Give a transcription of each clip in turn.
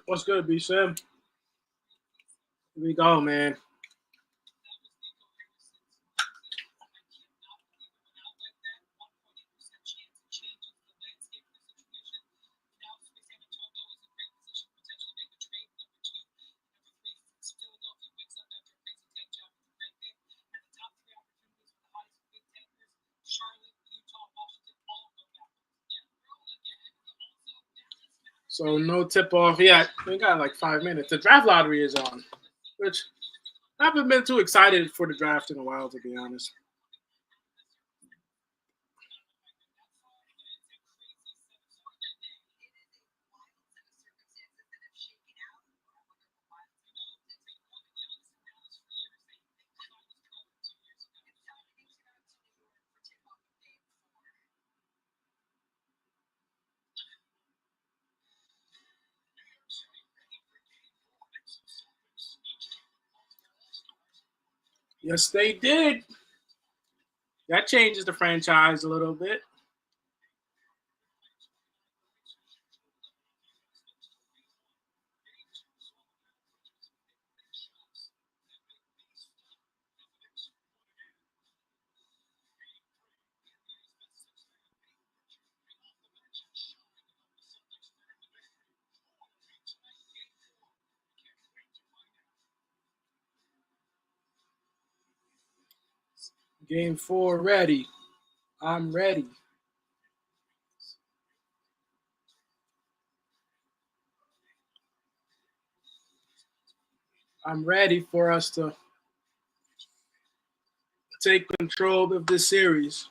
What's good, B Sim? Here we go, man. So no tip off yet. We got like 5 minutes. The draft lottery is on, which I haven't been too excited for the draft in a while, to be honest. Yes, they did. That changes the franchise a little bit. Game 4 ready. I'm ready. I'm ready for us to take control of this series.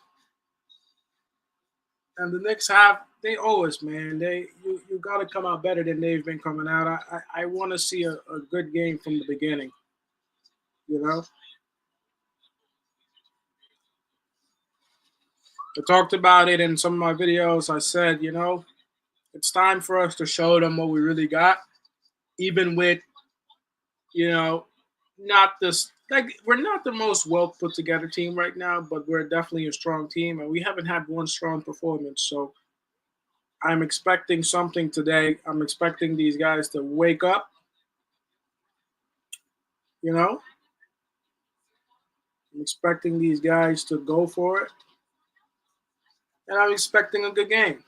And the Knicks they owe us, man. You got to come out better than they've been coming out. I want to see a good game from the beginning. You know, I talked about it in some of my videos. I said, it's time for us to show them what we really got, even with, you know, not this like we're not the most well put together team right now, but we're definitely a strong team, and we haven't had one strong performance. So I'm expecting something today. I'm expecting these guys to wake up. You know, I'm expecting these guys to go for it, and I'm expecting a good game.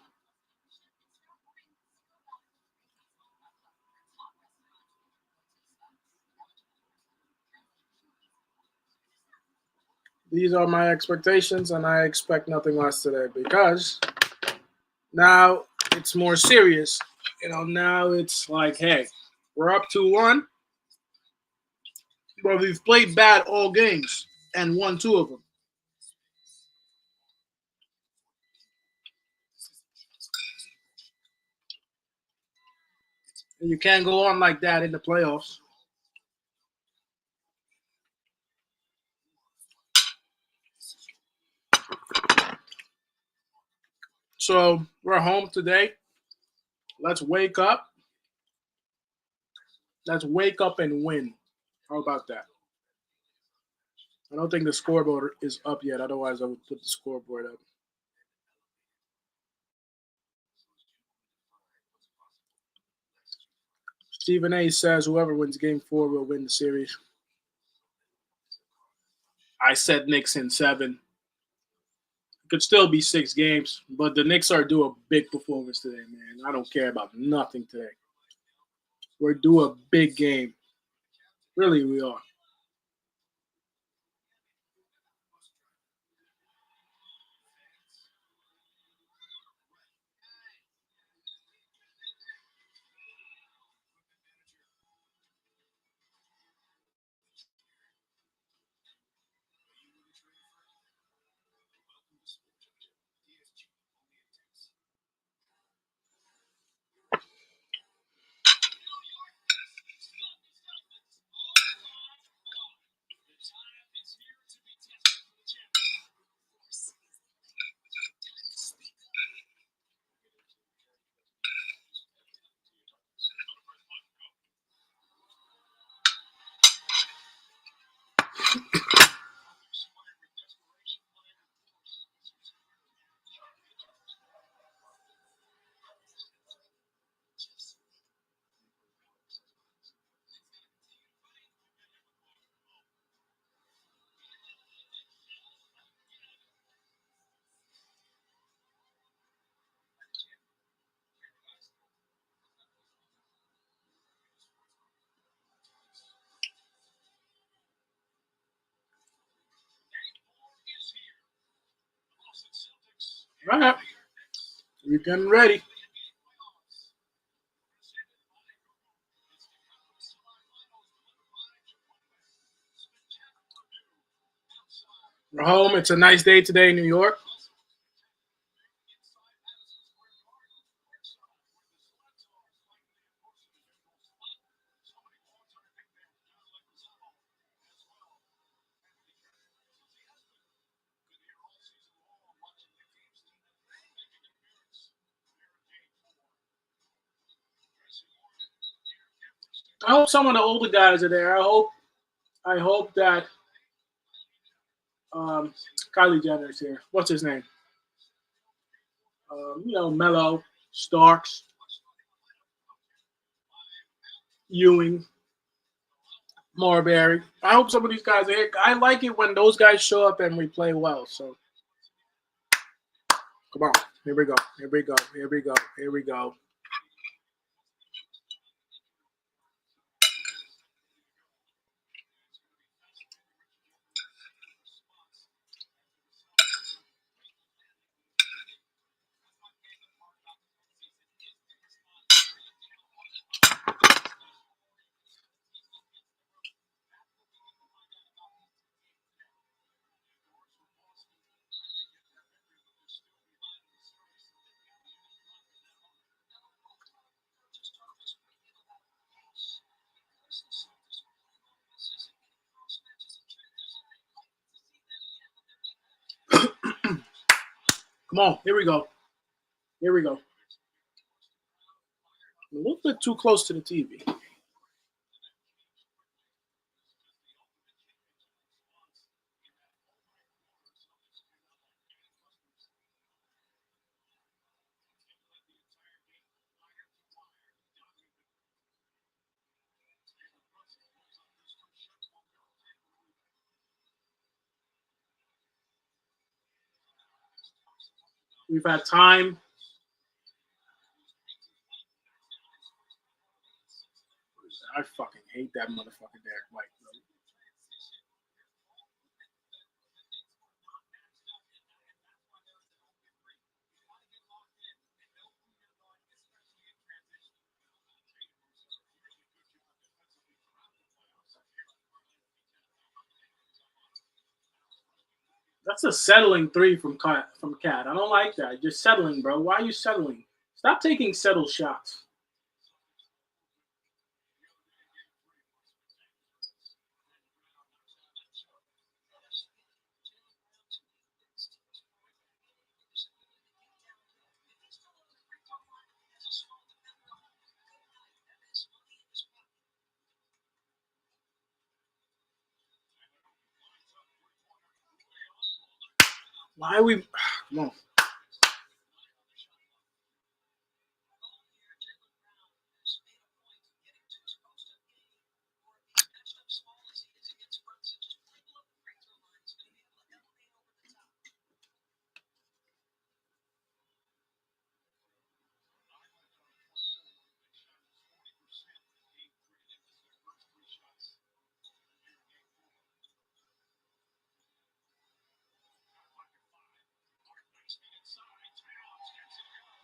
These are my expectations, and I expect nothing less today because now it's more serious. Now it's like, hey, we're up 2-1, but we've played bad all games and won two of them. And you can't go on like that in the playoffs. So we're home today. Let's wake up. Let's wake up and win. How about that? I don't think the scoreboard is up yet. Otherwise, I would put the scoreboard up. Stephen A says whoever wins game 4 will win the series. I said Knicks in 7. It could still be 6 games, but the Knicks are due a big performance today, man. I don't care about nothing today. We're due a big game. Really, we are. All right. We're getting ready. We're home. It's a nice day today in New York. I hope some of the older guys are there. I hope that um, Kylie Jenner is here. What's his name? Mello, Starks, Ewing, Marbury. I hope some of these guys are here. I like it when those guys show up and we play well. So come on. Here we go. Here we go. Here we go. Here we go. Come on. Here we go. Here we go. A little bit too close to the TV. We've had time. I fucking hate that motherfucking Derek White. Bro. That's a settling three from Cat. I don't like that. You're settling, bro. Why are you settling? Stop taking settle shots. Why are we? Come on.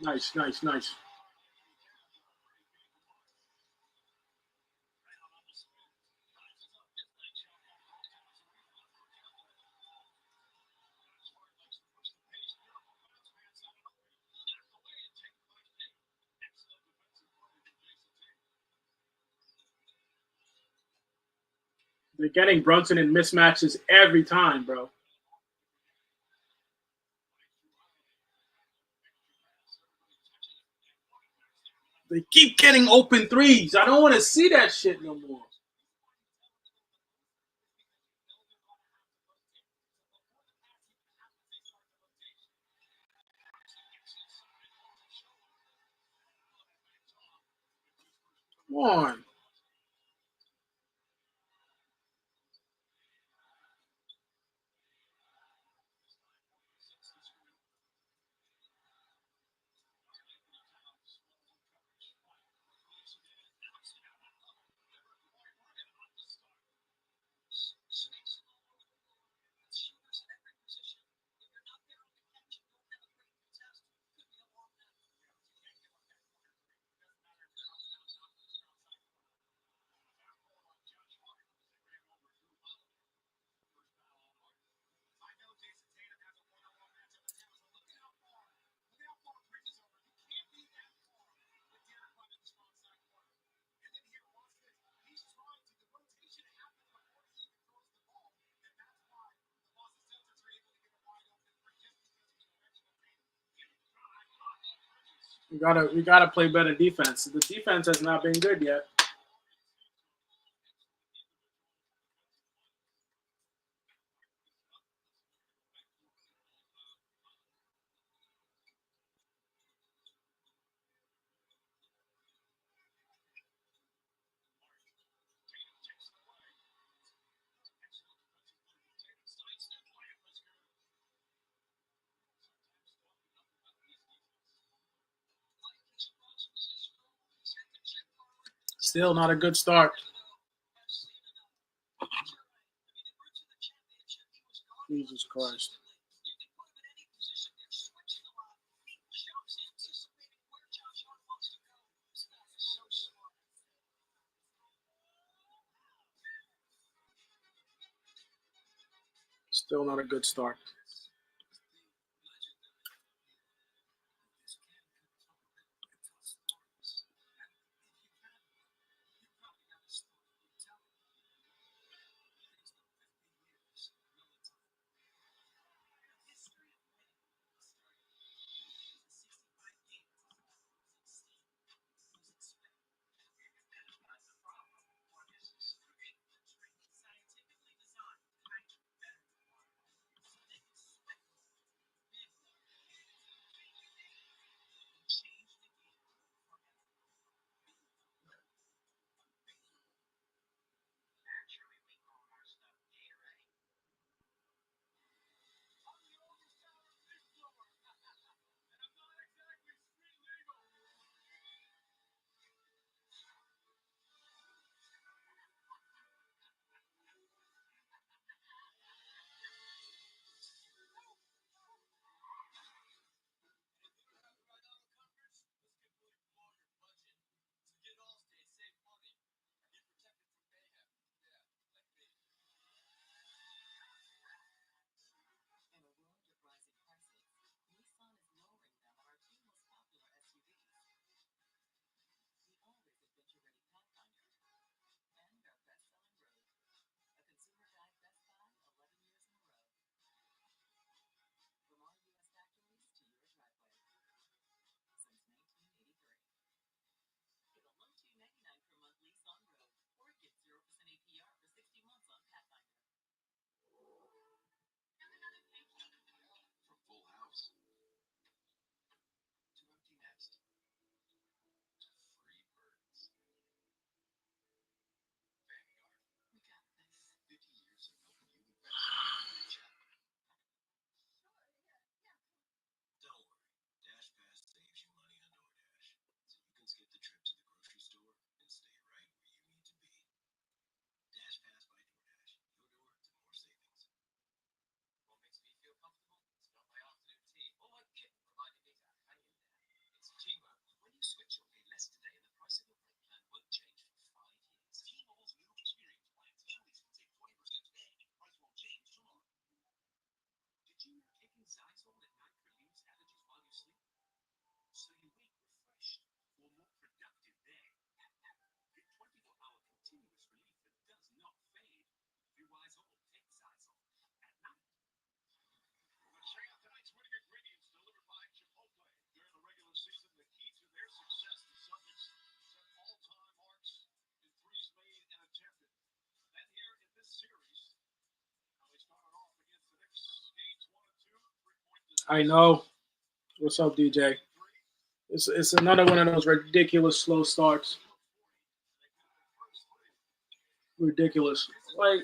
Nice, nice, nice. They're getting Brunson in mismatches every time, bro. They keep getting open threes. I don't want to see that shit no more. Come on. We gotta play better defense. The defense has not been good yet. Still not a good start. Jesus Christ. Still not a good start. I know. What's up, DJ? It's another one of those ridiculous slow starts. Ridiculous. Like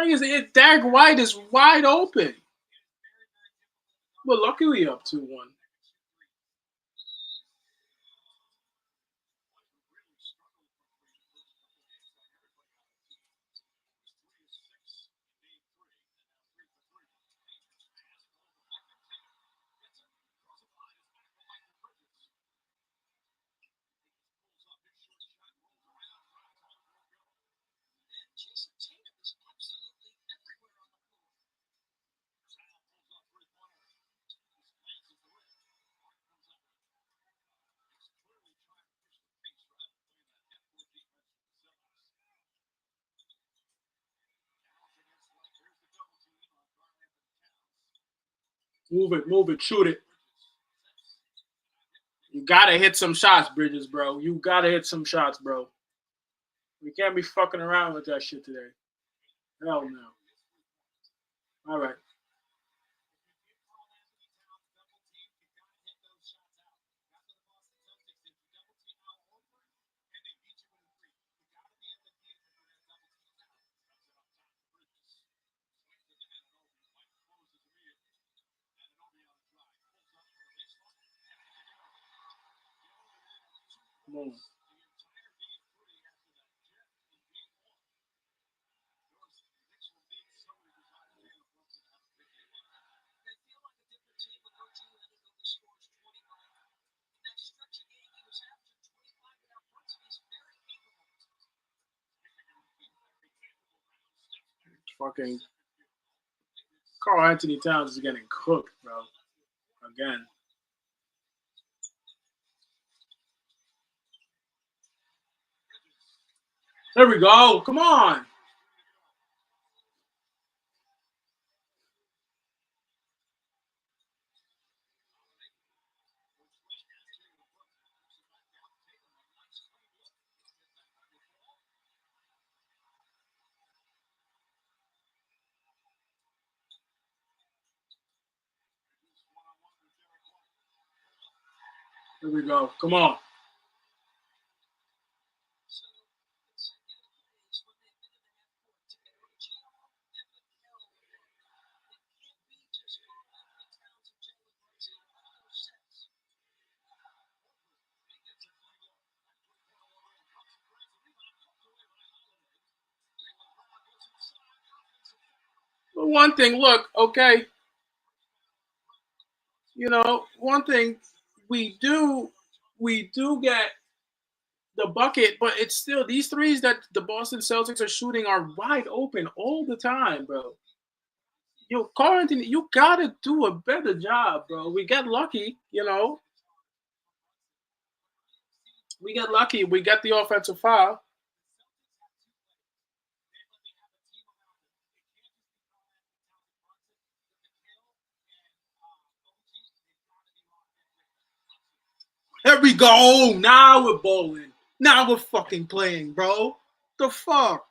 is it? Derek White is wide open. But luckily up 2-1. Move it, shoot it. You gotta hit some shots, Bridges, bro. You gotta hit some shots, bro. We can't be fucking around with that shit today. Hell no. All right. Come on. Fucking Carl Anthony Towns is getting cooked, bro. Again. There we go. Come on. There we go. Come on. But one thing, look, okay, one thing we do get the bucket, but it's still these threes that the Boston Celtics are shooting are wide open all the time, bro. Yo, Carlton, you gotta do a better job, bro. We got lucky. We got lucky. We got the offensive foul. There we go. Now we're bowling. Now we're fucking playing, bro. The fuck?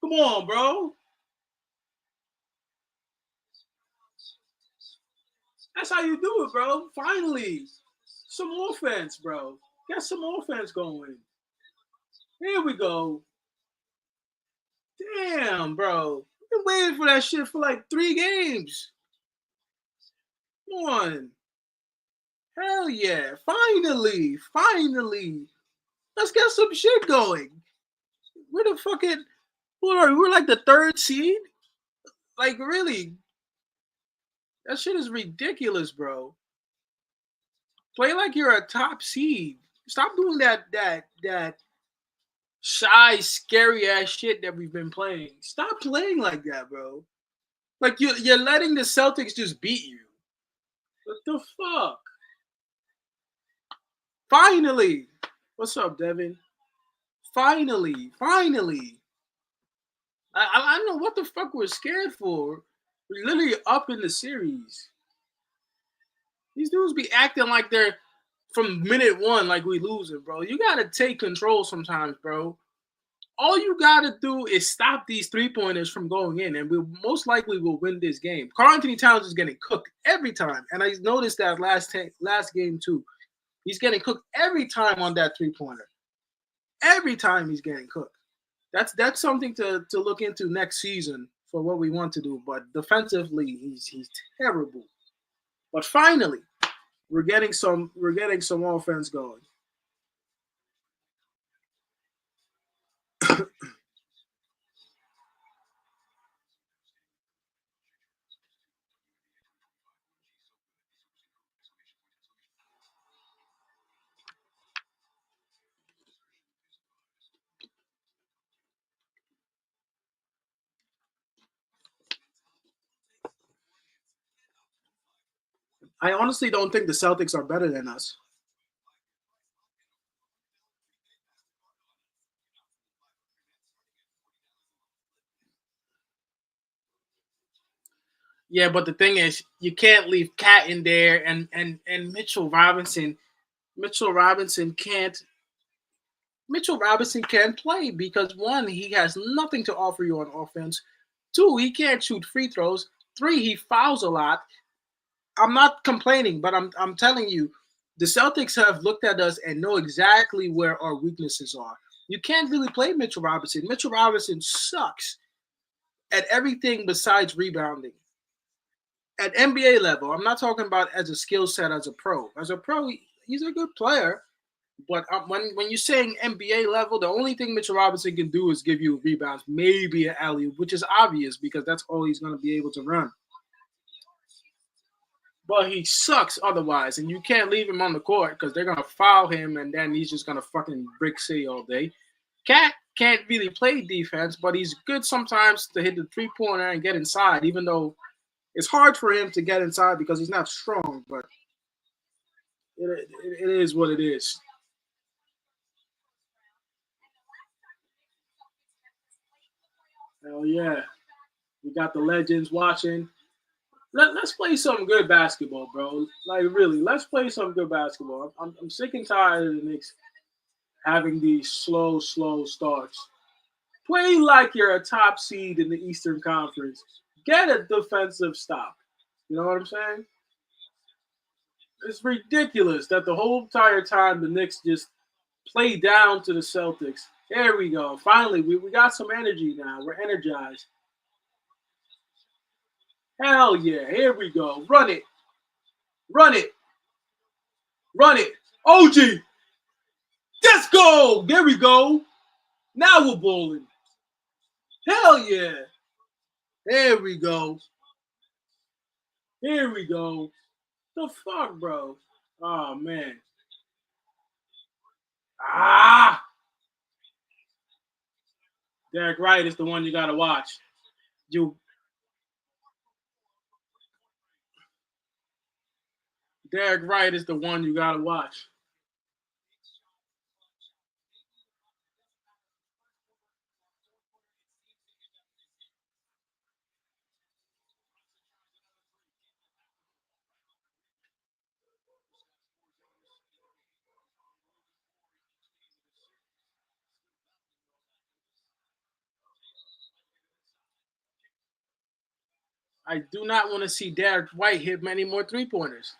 Come on, bro. That's how you do it, bro. Finally. Some offense, bro. Get some offense going. Here we go. Damn, bro. I've been waiting for that shit for like 3 games. Come on. Hell yeah. Finally. Finally. Let's get some shit going. We're the fucking what are we? We're like the third seed? Like really. That shit is ridiculous, bro. Play like you're a top seed. Stop doing that shy, scary ass shit that we've been playing. Stop playing like that, bro. Like you're letting the Celtics just beat you. What the fuck? Finally. What's up, Devin? Finally. Finally. I don't know what the fuck we're scared for. We're literally up in the series. These dudes be acting like they're from minute one, like we losing, bro. You gotta take control sometimes, bro. All you gotta do is stop these 3-pointers from going in, and we most likely will win this game. Karl Anthony Towns is getting cooked every time, and I noticed that last game too. He's getting cooked every time on that 3-pointer. Every time he's getting cooked. That's something to look into next season for what we want to do. But defensively, he's terrible. But finally, we're getting some offense going. I honestly don't think the Celtics are better than us. Yeah, but the thing is, you can't leave Cat in there and Mitchell Robinson. Mitchell Robinson can't. Mitchell Robinson can't play because one, he has nothing to offer you on offense. Two, he can't shoot free throws. Three, he fouls a lot. I'm not complaining, but I'm telling you, the Celtics have looked at us and know exactly where our weaknesses are. You can't really play Mitchell Robinson. Mitchell Robinson sucks at everything besides rebounding. At NBA level, I'm not talking about as a skill set as a pro. As a pro, he's a good player. But when you're saying NBA level, the only thing Mitchell Robinson can do is give you rebounds, maybe an alley, which is obvious because that's all he's going to be able to run. But he sucks otherwise, and you can't leave him on the court because they're going to foul him, and then he's just going to fucking brick city all day. Cat can't really play defense, but he's good sometimes to hit the three-pointer and get inside, even though it's hard for him to get inside because he's not strong, but it is what it is. Hell yeah. We got the legends watching. Let's play some good basketball, bro. Like, really, let's play some good basketball. I'm sick and tired of the Knicks having these slow starts. Play like you're a top seed in the Eastern Conference. Get a defensive stop. You know what I'm saying? It's ridiculous that the whole entire time the Knicks just play down to the Celtics. There we go. Finally, we got some energy now. We're energized. Hell yeah. Here we go. Run it. Run it. Run it. OG. Let's go. There we go. Now we're bowling. Hell yeah. There we go. Here we go. The fuck, bro? Oh man. Ah, Derek Wright is the one you gotta watch. You Derek Wright is the one you gotta watch. I do not want to see Derek White hit many more three pointers.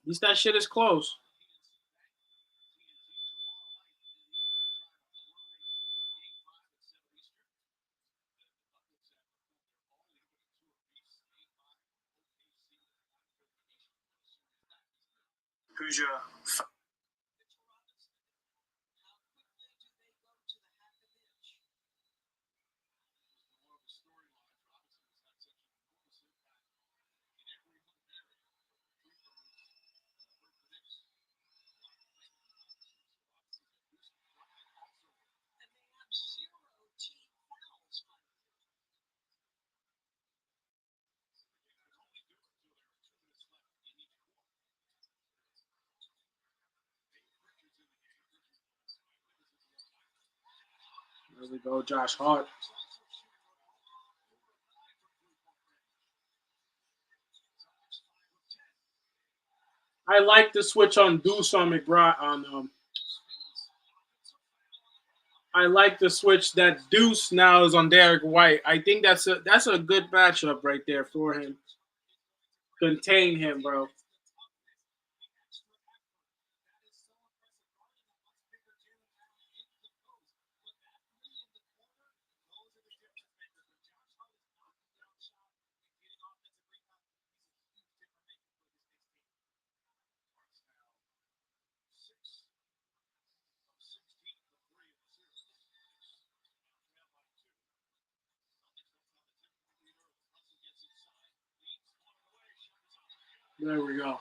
At least that shit is close. Who's your There we go, Josh Hart. I like the switch on Deuce on McBride on I like the switch that Deuce now is on Derek White. I think that's a good matchup right there for him. Contain him, bro. There we go.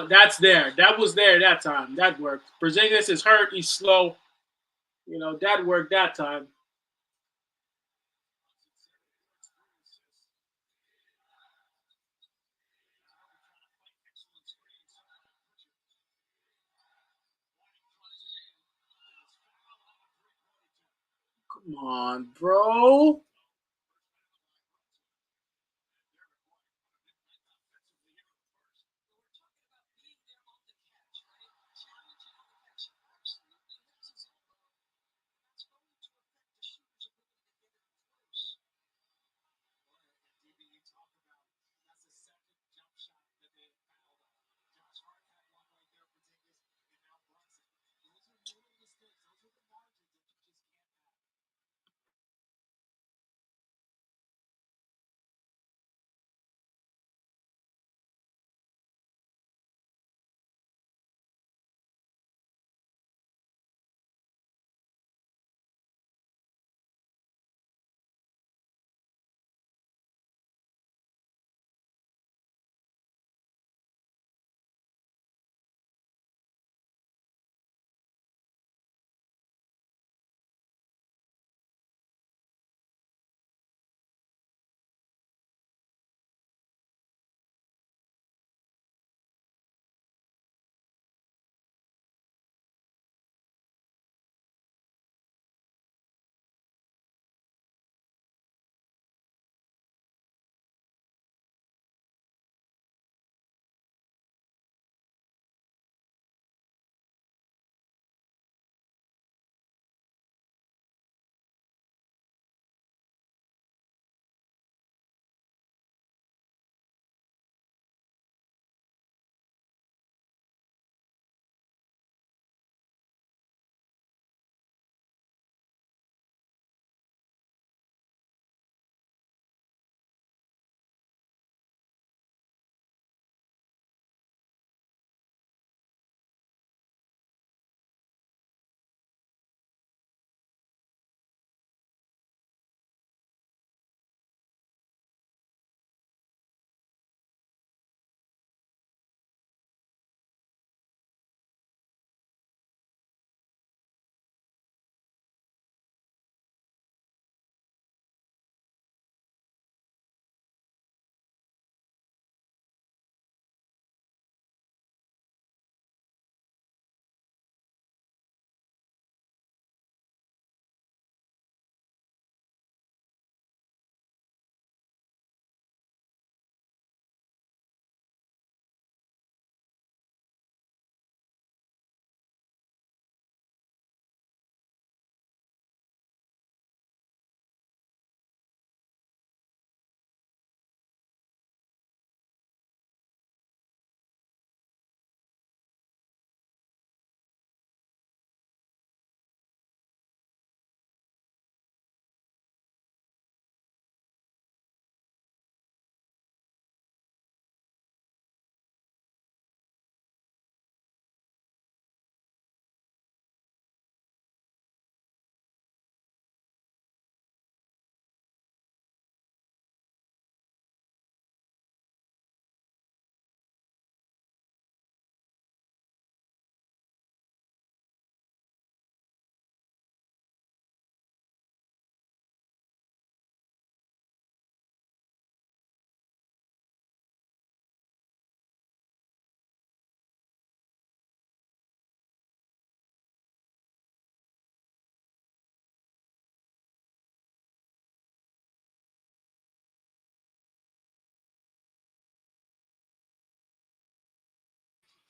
That's there. That was there that time. That worked. Porzingis is hurt. He's slow. You know that worked that time. Come on, bro.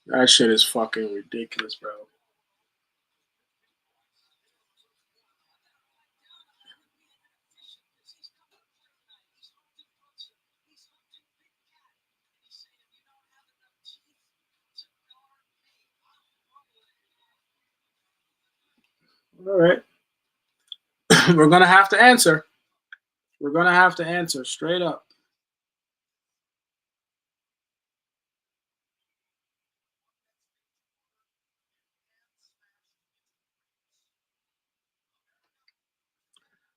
That shit is fucking ridiculous, bro. All right. We're gonna have to answer. We're gonna have to answer straight up.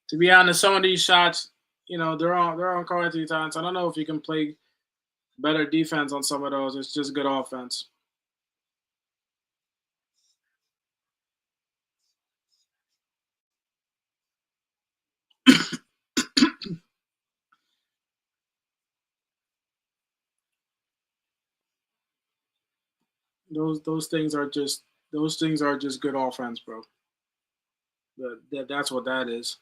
To be honest, some of these shots, they're on Karl Towns. I don't know if you can play better defense on some of those. It's just good offense. Those things are just good offense, bro. That's what that is.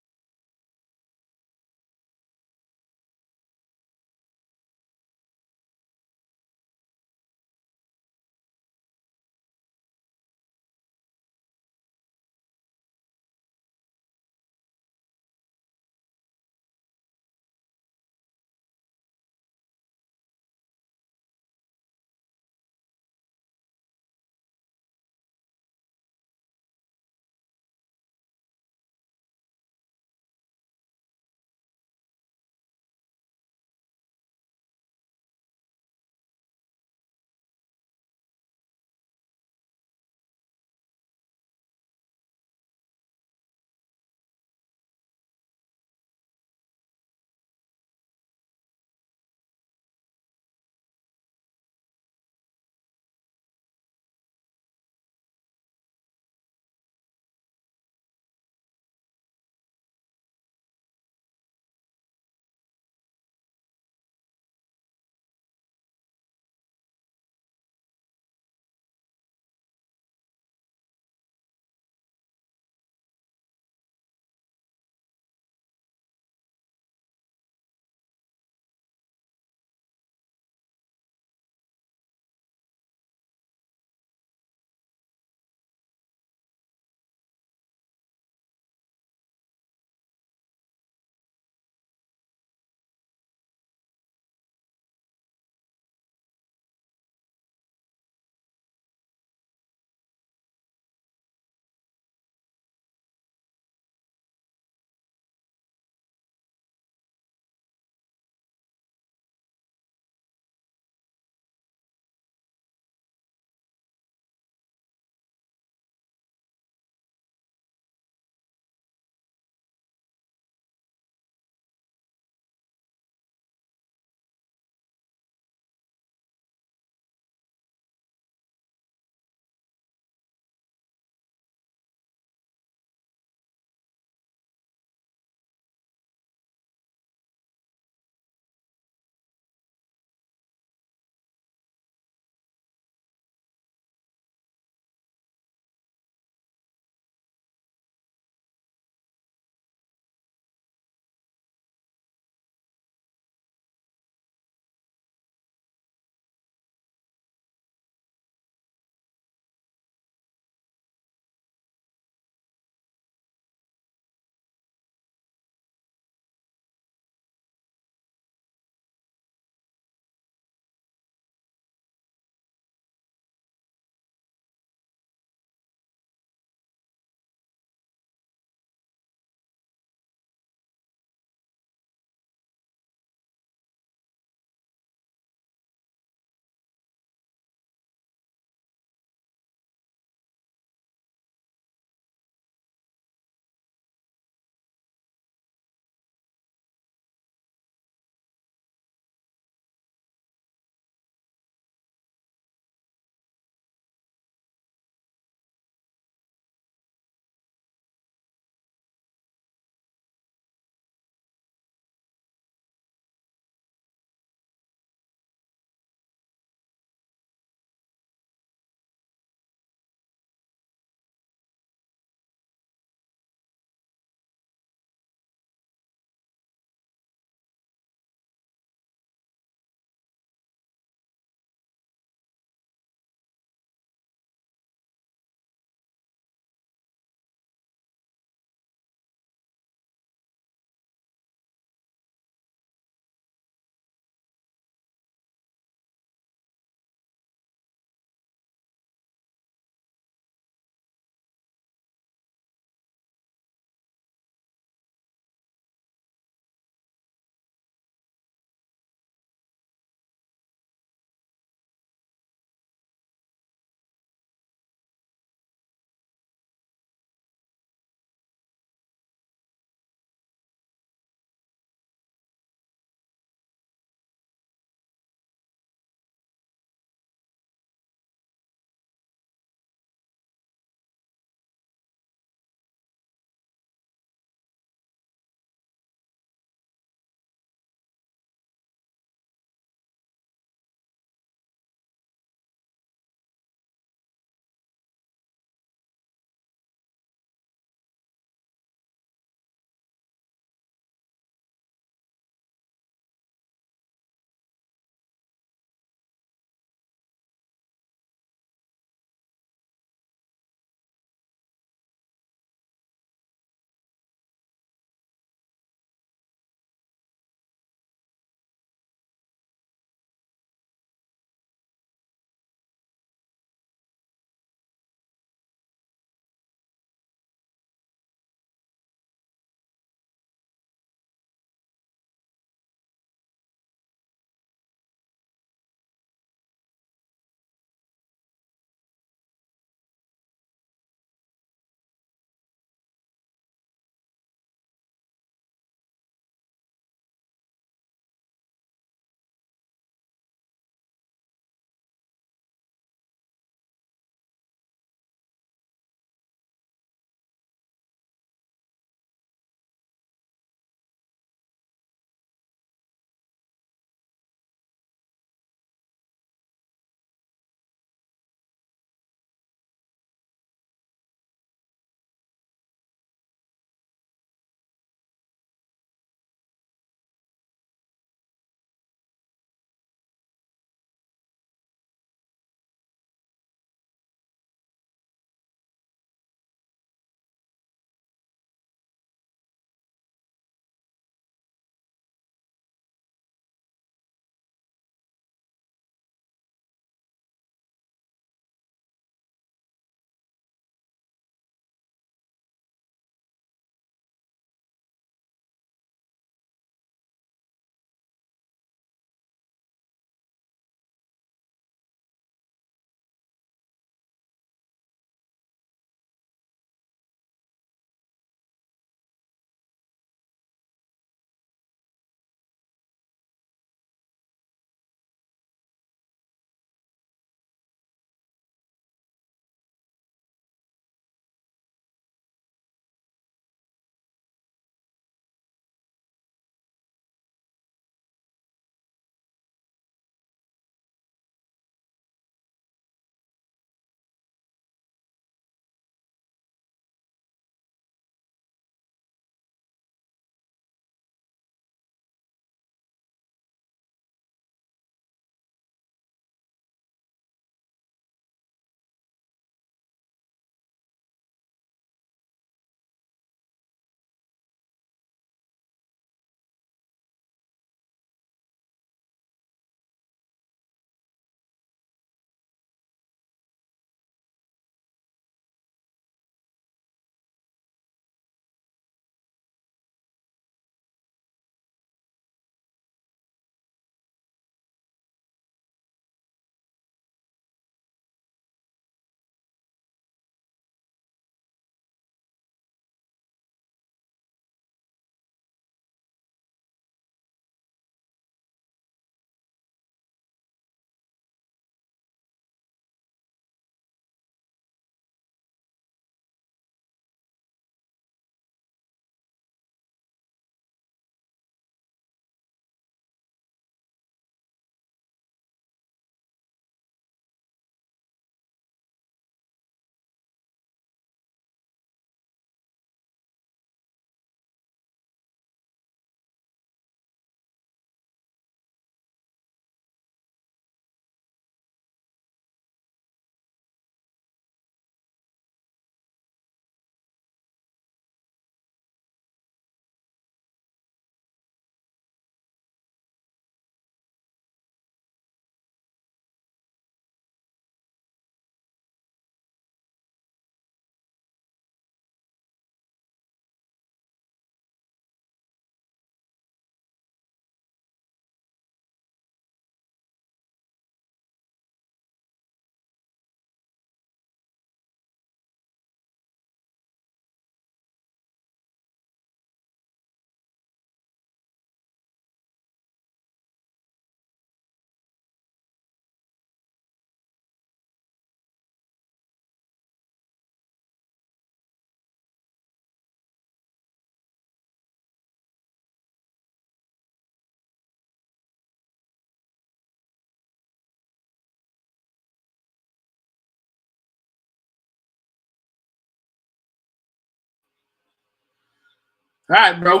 All right, bro.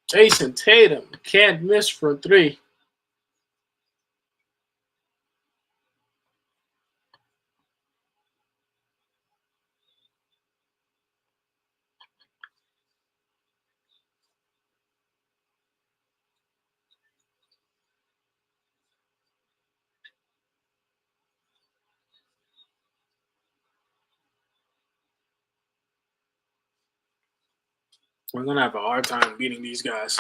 Jason Tatum can't miss for 3. We're gonna have a hard time beating these guys.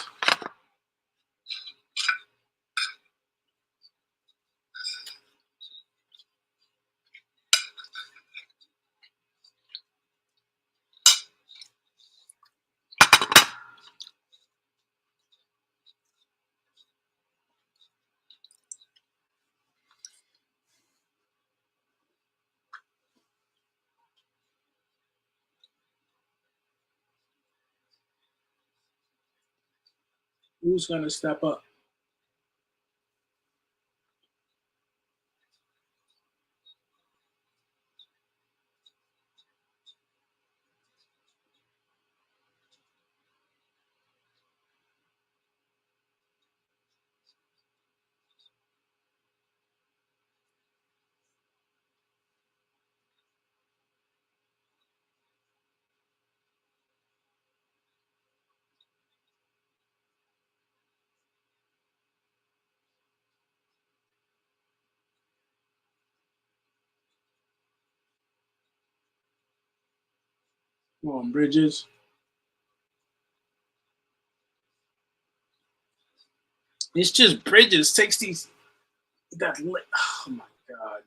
Who's gonna step up? Come on, Bridges. It's just Bridges takes these. Oh my god.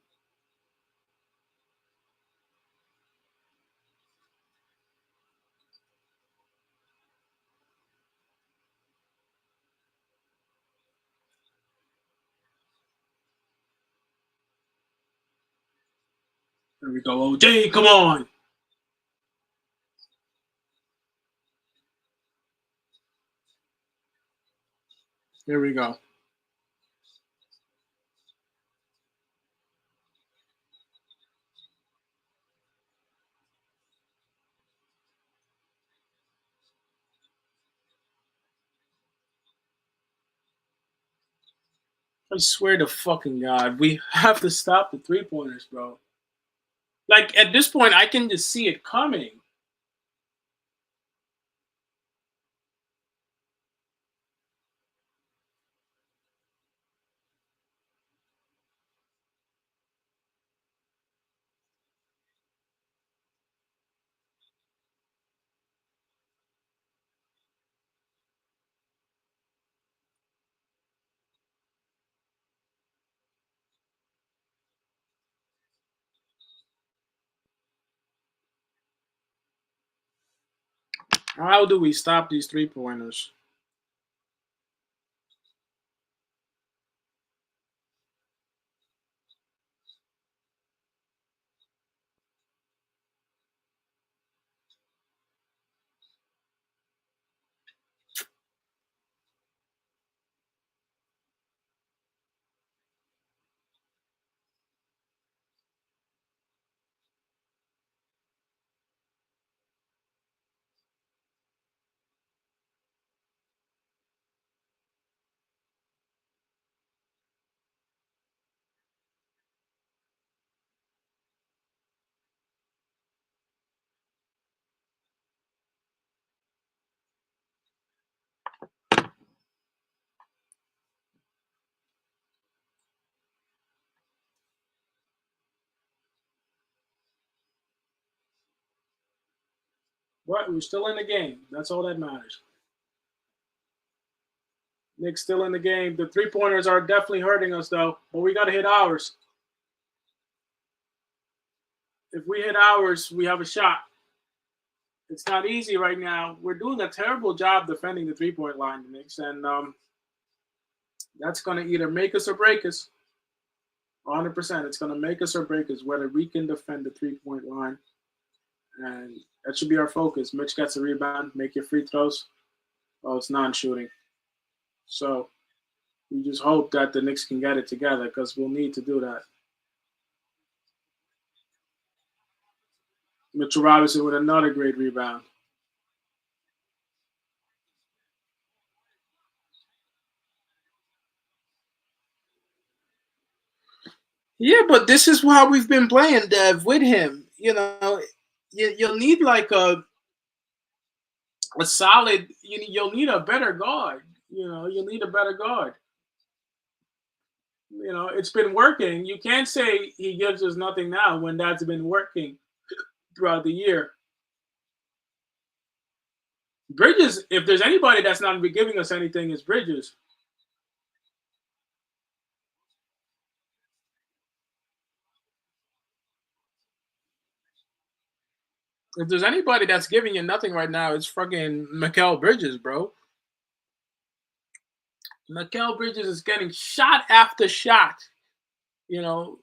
Here we go, OJ. Come on. Here we go. I swear to fucking God, we have to stop the 3-pointers, bro. Like, at this point, I can just see it coming. How do we stop these 3-pointers? What? We're still in the game. That's all that matters. Knicks still in the game. The 3-pointers are definitely hurting us, though. But we got to hit ours. If we hit ours, we have a shot. It's not easy right now. We're doing a terrible job defending the 3-point line, the Knicks, and that's going to either make us or break us. 100%. It's going to make us or break us, whether we can defend the 3-point line. And that should be our focus. Mitch gets a rebound, make your free throws. Well, it's non-shooting. So we just hope that the Knicks can get it together because we'll need to do that. Mitchell Robinson with another great rebound. Yeah, but this is how we've been playing, Dev, with him. You'll need like a solid. You'll need a better guard. You'll need a better guard. It's been working. You can't say he gives us nothing now when that's been working throughout the year. Bridges, if there's anybody that's not been giving us anything, it's Bridges. If there's anybody that's giving you nothing right now, it's fucking Mikal Bridges, bro. Mikal Bridges is getting shot after shot. You know,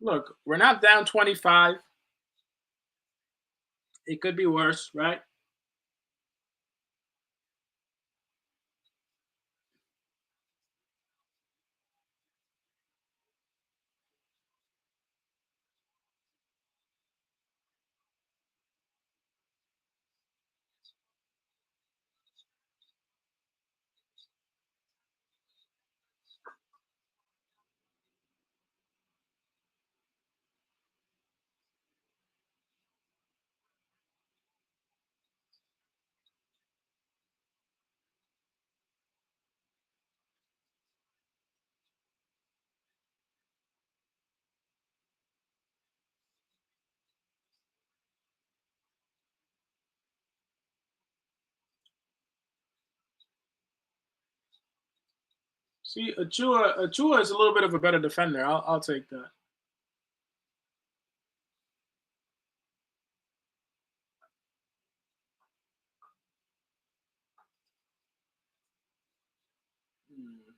look, we're not down 25. It could be worse, right? See, Achua is a little bit of a better defender. I'll take that. Hmm.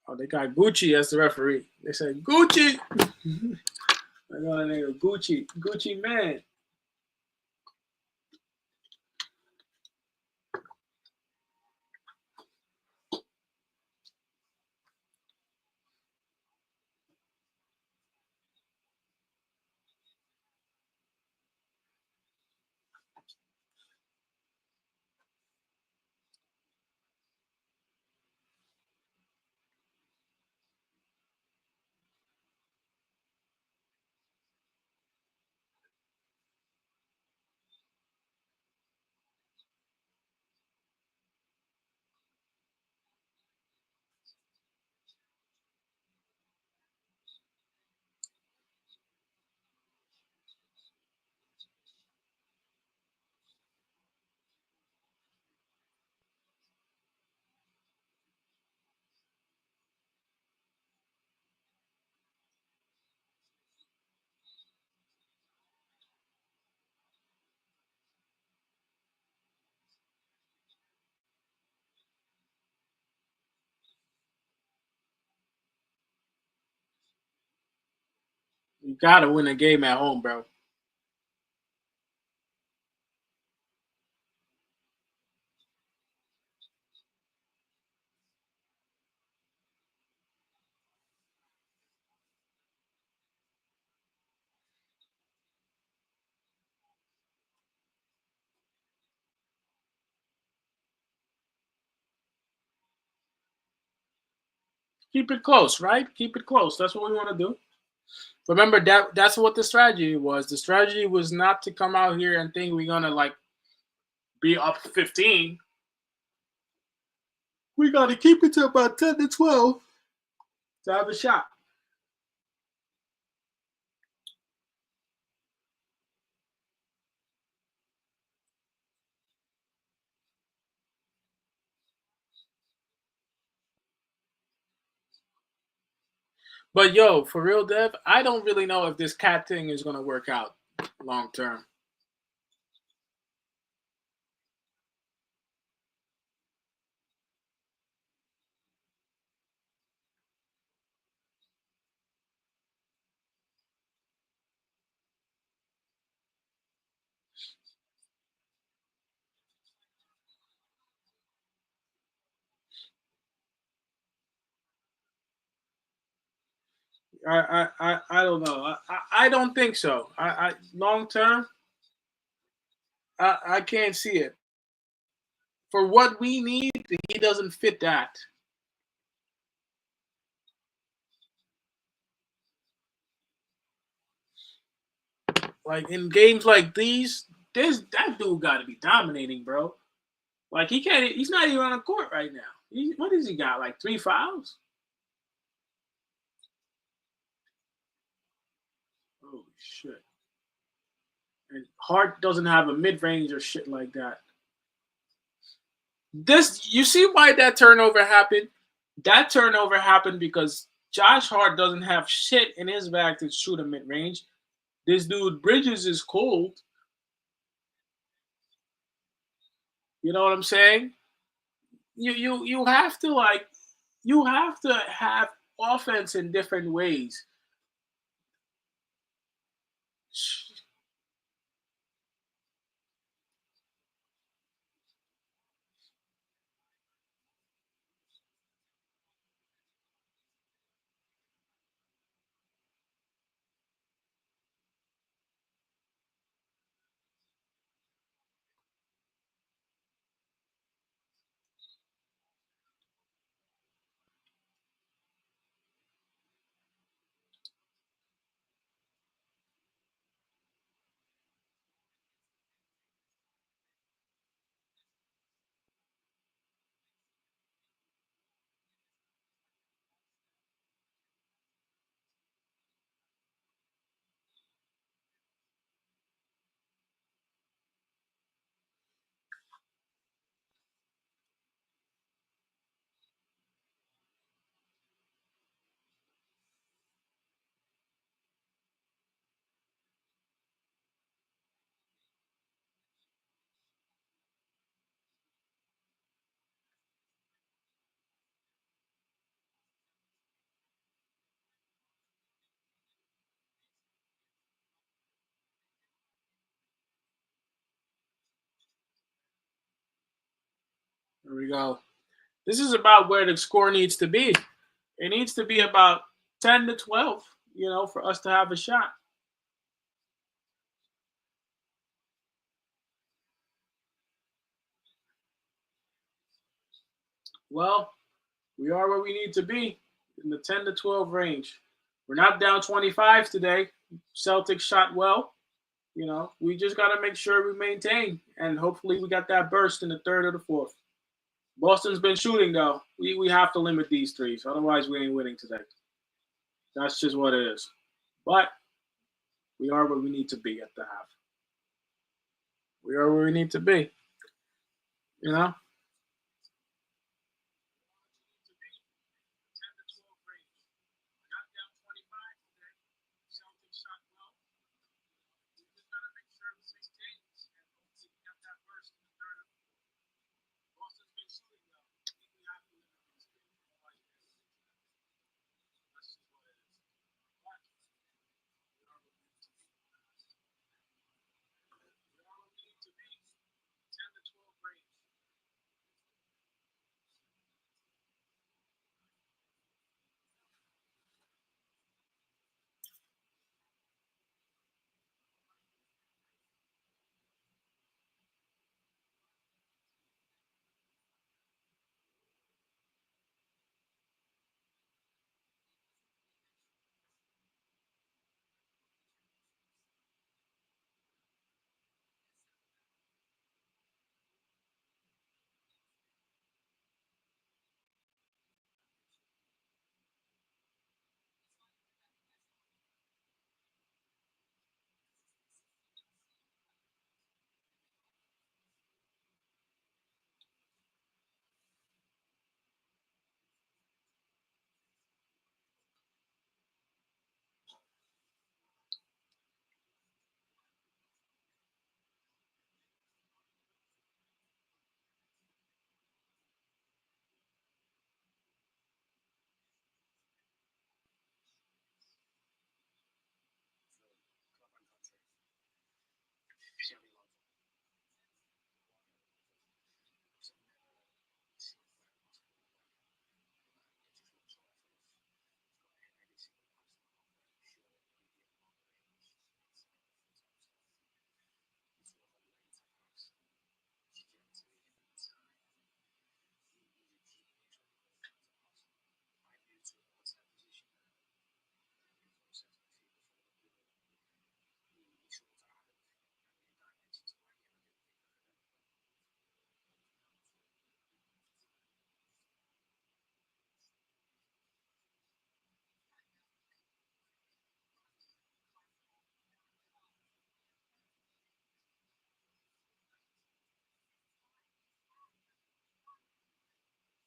Oh, they got Gucci as the referee. They said Gucci. I know that nigga Gucci. Gucci man. You gotta win a game at home, bro. Keep it close, right? Keep it close. That's what we want to do. Remember that's what the strategy was. The strategy was not to come out here and think we're gonna like be up 15. We gotta keep it to about 10 to 12 to have a shot. But yo, for real, Dev, I don't really know if this cat thing is gonna work out long term. I don't know. I don't think so. I long term, I can't see it. For what we need, he doesn't fit that. Like in games like these, that dude got to be dominating, bro. Like he can't. He's not even on the court right now. What does he got? Like 3 fouls? Holy shit! And Hart doesn't have a mid range or shit like that. This you see why that turnover happened? That turnover happened because Josh Hart doesn't have shit in his bag to shoot a mid range. This dude Bridges is cold. You know what I'm saying? You have to like you have to have offense in different ways. There we go. This is about where the score needs to be. It needs to be about 10 to 12, for us to have a shot. Well, we are where we need to be in the 10 to 12 range. We're not down 25 today. Celtics shot well. We just got to make sure we maintain, and hopefully we got that burst in the third or the fourth. Boston's been shooting, though. We have to limit these threes. Otherwise, we ain't winning today. That's just what it is. But we are where we need to be at the half. We are where we need to be. You know?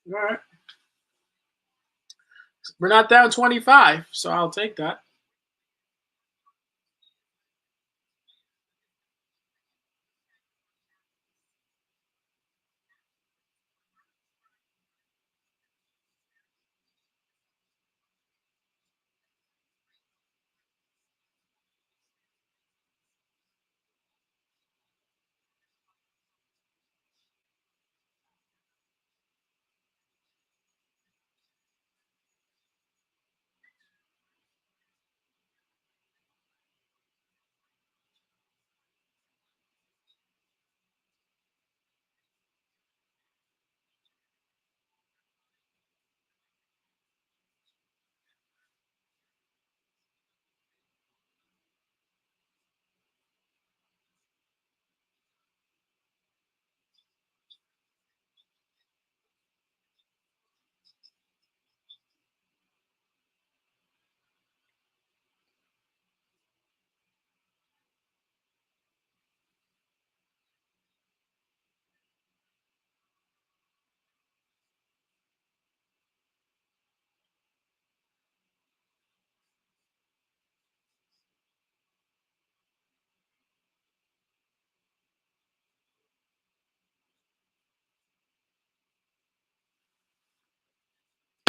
All right. We're not down 25, so I'll take that.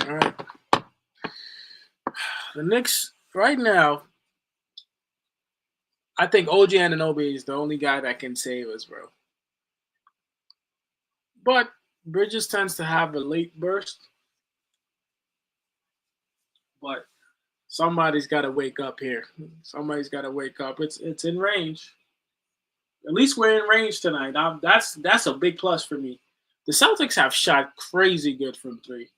All right. The Knicks right now, I think OG Anunoby is the only guy that can save us, bro. But Bridges tends to have a late burst, but somebody's got to wake up here. Somebody's got to wake up. It's in range. At least we're in range tonight. That's a big plus for me. The Celtics have shot crazy good from three.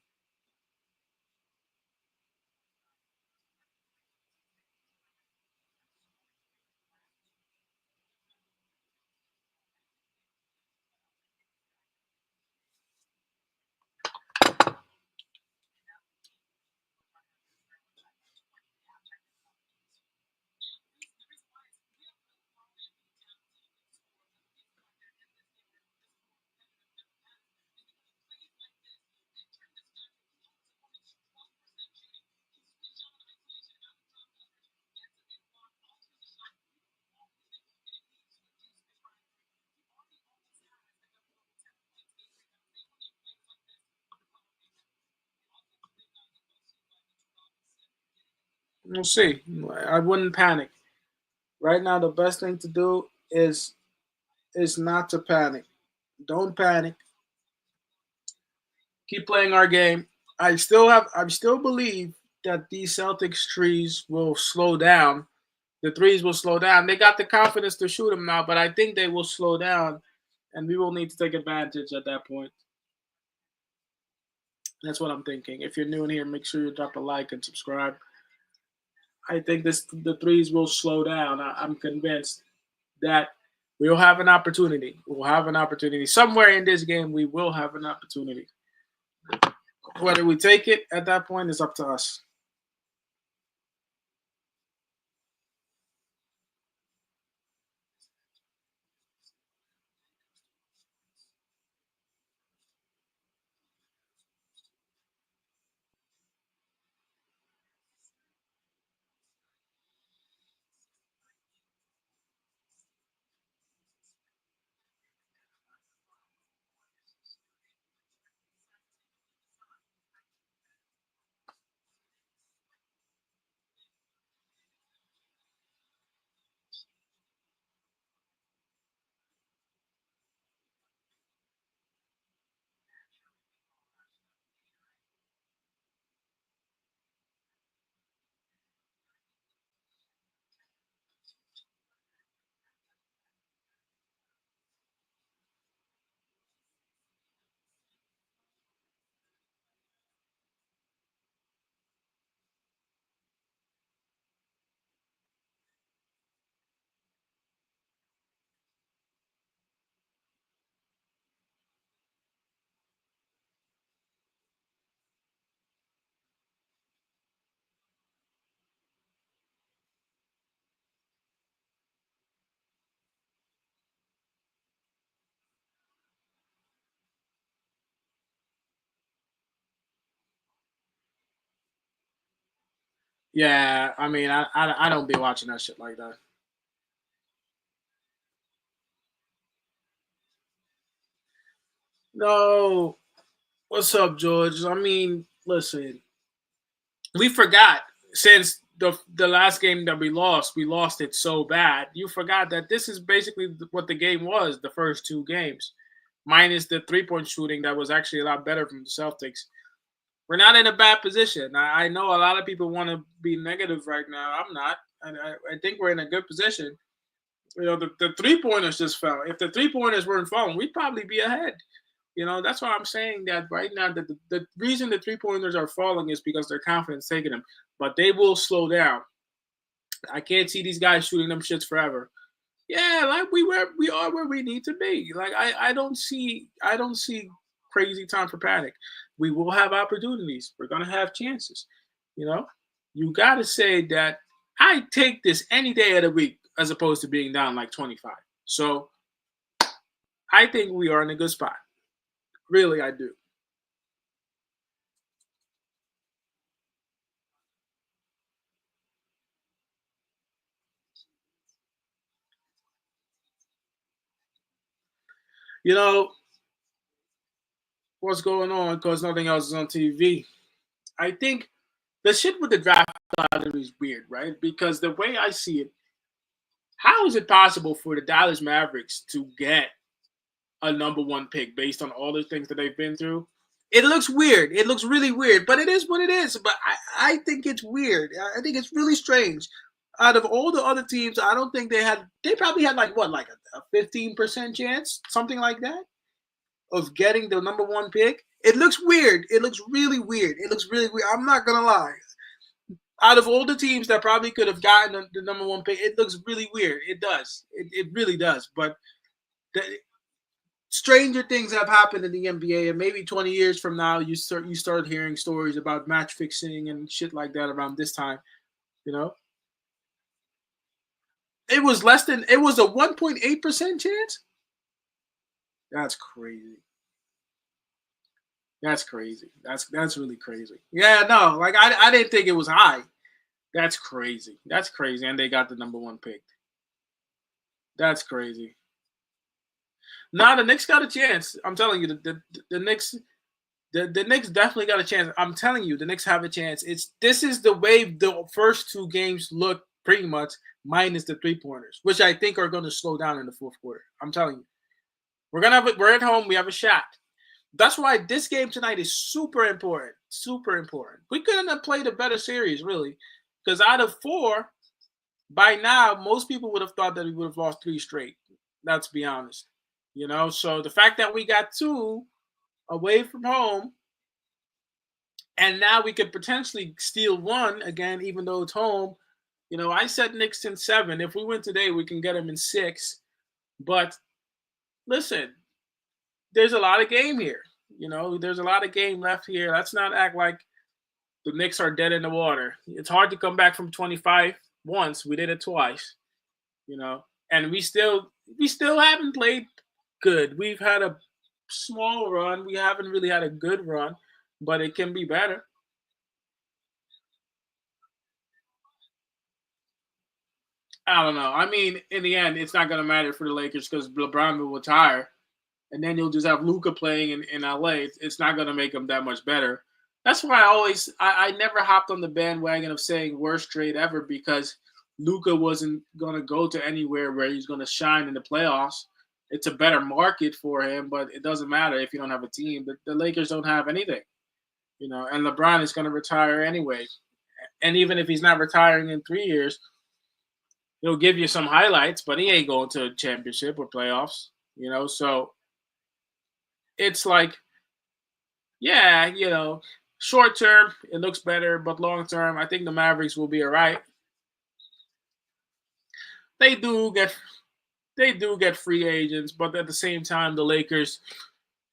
We'll see. I wouldn't panic. Right now, the best thing to do is not to panic. Don't panic. Keep playing our game. I still believe that these Celtics trees will slow down. The threes will slow down. They got the confidence to shoot them now, but I think they will slow down, and we will need to take advantage at that point. That's what I'm thinking. If you're new in here, make sure you drop a like and subscribe. I think the threes will slow down. I'm convinced that we'll have an opportunity. We'll have an opportunity somewhere in this game. We will have an opportunity. Whether we take it at that point is up to us. Yeah, I mean, I don't be watching that shit like that. No, what's up, George? I mean, listen, we forgot since the last game that we lost it so bad. You forgot that this is basically what the game was the first two games, minus the 3-point shooting that was actually a lot better from the Celtics. We're not in a bad position. I know a lot of people want to be negative right now. I'm not. And I think we're in a good position. You know, the 3 pointers just fell. If the 3 pointers weren't falling, we'd probably be ahead. You know, that's why I'm saying that right now that the reason the 3 pointers are falling is because their confidence taking them, but they will slow down. I can't see these guys shooting them shits forever. Yeah, like we are where we need to be. Like I don't see crazy time for panic. We will have opportunities. We're gonna have chances. You know, you gotta say that I take this any day of the week as opposed to being down like 25. So I think we are in a good spot. Really, I do. You know what's going on because nothing else is on TV. I think the shit with the draft lottery is weird, right? Because the way I see it, how is it possible for the Dallas Mavericks to get a number one pick based on all the things that they've been through? It looks weird. It looks really weird, but it is what it is. But I think it's weird. I think it's really strange. Out of all the other teams, I don't think they probably had like what, like a 15% chance, something like that, of getting the number one pick. It looks weird. It looks really weird. It looks really weird. I'm not gonna lie. Out of all the teams that probably could have gotten the number one pick, it looks really weird. It does. It really does. But the, stranger things have happened in the NBA, and maybe 20 years from now, you start hearing stories about match fixing and shit like that around this time. You know, it was a 1.8% chance. That's crazy. That's crazy. That's really crazy. Yeah, no, like I didn't think it was high. That's crazy. That's crazy. And they got the number one pick. That's crazy. Nah, the Knicks got a chance. I'm telling you, the Knicks the Knicks definitely got a chance. I'm telling you, the Knicks have a chance. This is the way the first two games look pretty much, minus the 3 pointers, which I think are going to slow down in the fourth quarter. I'm telling you, we're at home. We have a shot. That's why this game tonight is super important. Super important. We couldn't have played a better series, really, because out of four, by now, most people would have thought that we would have lost three straight. Let's be honest. You know, so the fact that we got two away from home, and now we could potentially steal one again, even though it's home. You know, I said Knicks in 7. If we win today, we can get them in 6. But listen, there's a lot of game here. You know, there's a lot of game left here. Let's not act like the Knicks are dead in the water. It's hard to come back from 25 once. We did it twice. You know, and we still haven't played good. We've had a small run. We haven't really had a good run, but it can be better. I don't know. I mean, in the end, it's not going to matter for the Lakers because LeBron will retire, and then you'll just have Luca playing in LA. It's not going to make them that much better. That's why I never hopped on the bandwagon of saying worst trade ever because Luca wasn't going to go to anywhere where he's going to shine in the playoffs. It's a better market for him, but it doesn't matter if you don't have a team. The Lakers don't have anything, you know, and LeBron is going to retire anyway. And even if he's not retiring in 3 years, he'll give you some highlights, but he ain't going to a championship or playoffs, you know. So it's like, yeah, you know, short term it looks better, but long term, I think the Mavericks will be all right. They do get they do get free agents, but at the same time, the Lakers,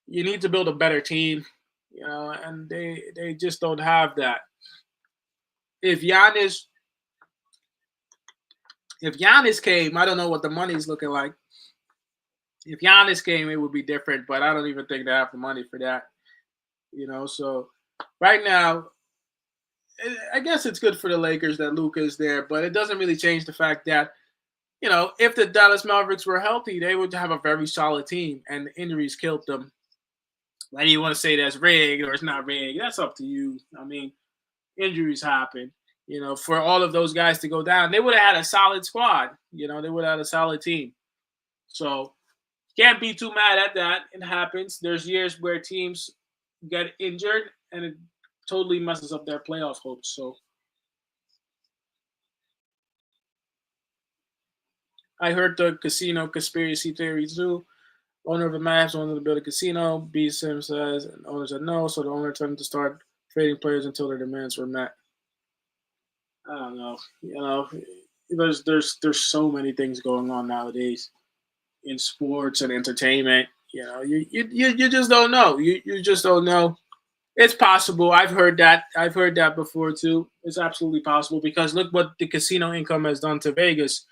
you need to build a better team, you know, and they just don't have that. If Giannis if Giannis came, I don't know what the money's looking like. If Giannis came, it would be different, but I don't even think they have the money for that. You know, so right now I guess it's good for the Lakers that Luka is there, but it doesn't really change the fact that if the Dallas Mavericks were healthy, they would have a very solid team, and the injuries killed them. Whether you want to say that's rigged or it's not rigged, that's up to you. I mean, injuries happen. For all of those guys to go down, they would have had a solid squad. They would have had a solid team. So can't be too mad at that. It happens. There's years where teams get injured and it totally messes up their playoff hopes. So I heard the casino conspiracy theory too. Owner of the Mavs wanted to build a casino. B. Sim says, and owner said no, so the owner turned to start trading players until their demands were met. I don't know. There's so many things going on nowadays in sports and entertainment. You just don't know. You just don't know. It's possible. I've heard that. I've heard that before too. It's absolutely possible because look what the casino income has done to Vegas.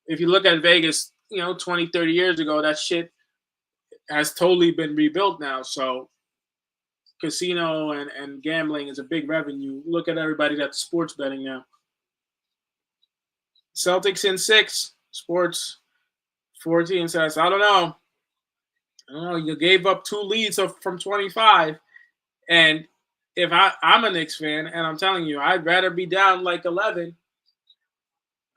If you look at Vegas, 20, 30 years ago, that shit has totally been rebuilt now. So casino and gambling is a big revenue. Look at everybody that's sports betting now. Celtics in 6, sports 14 says, I don't know. You gave up 2 leads from 25. And if I'm a Knicks fan, and I'm telling you, I'd rather be down like 11.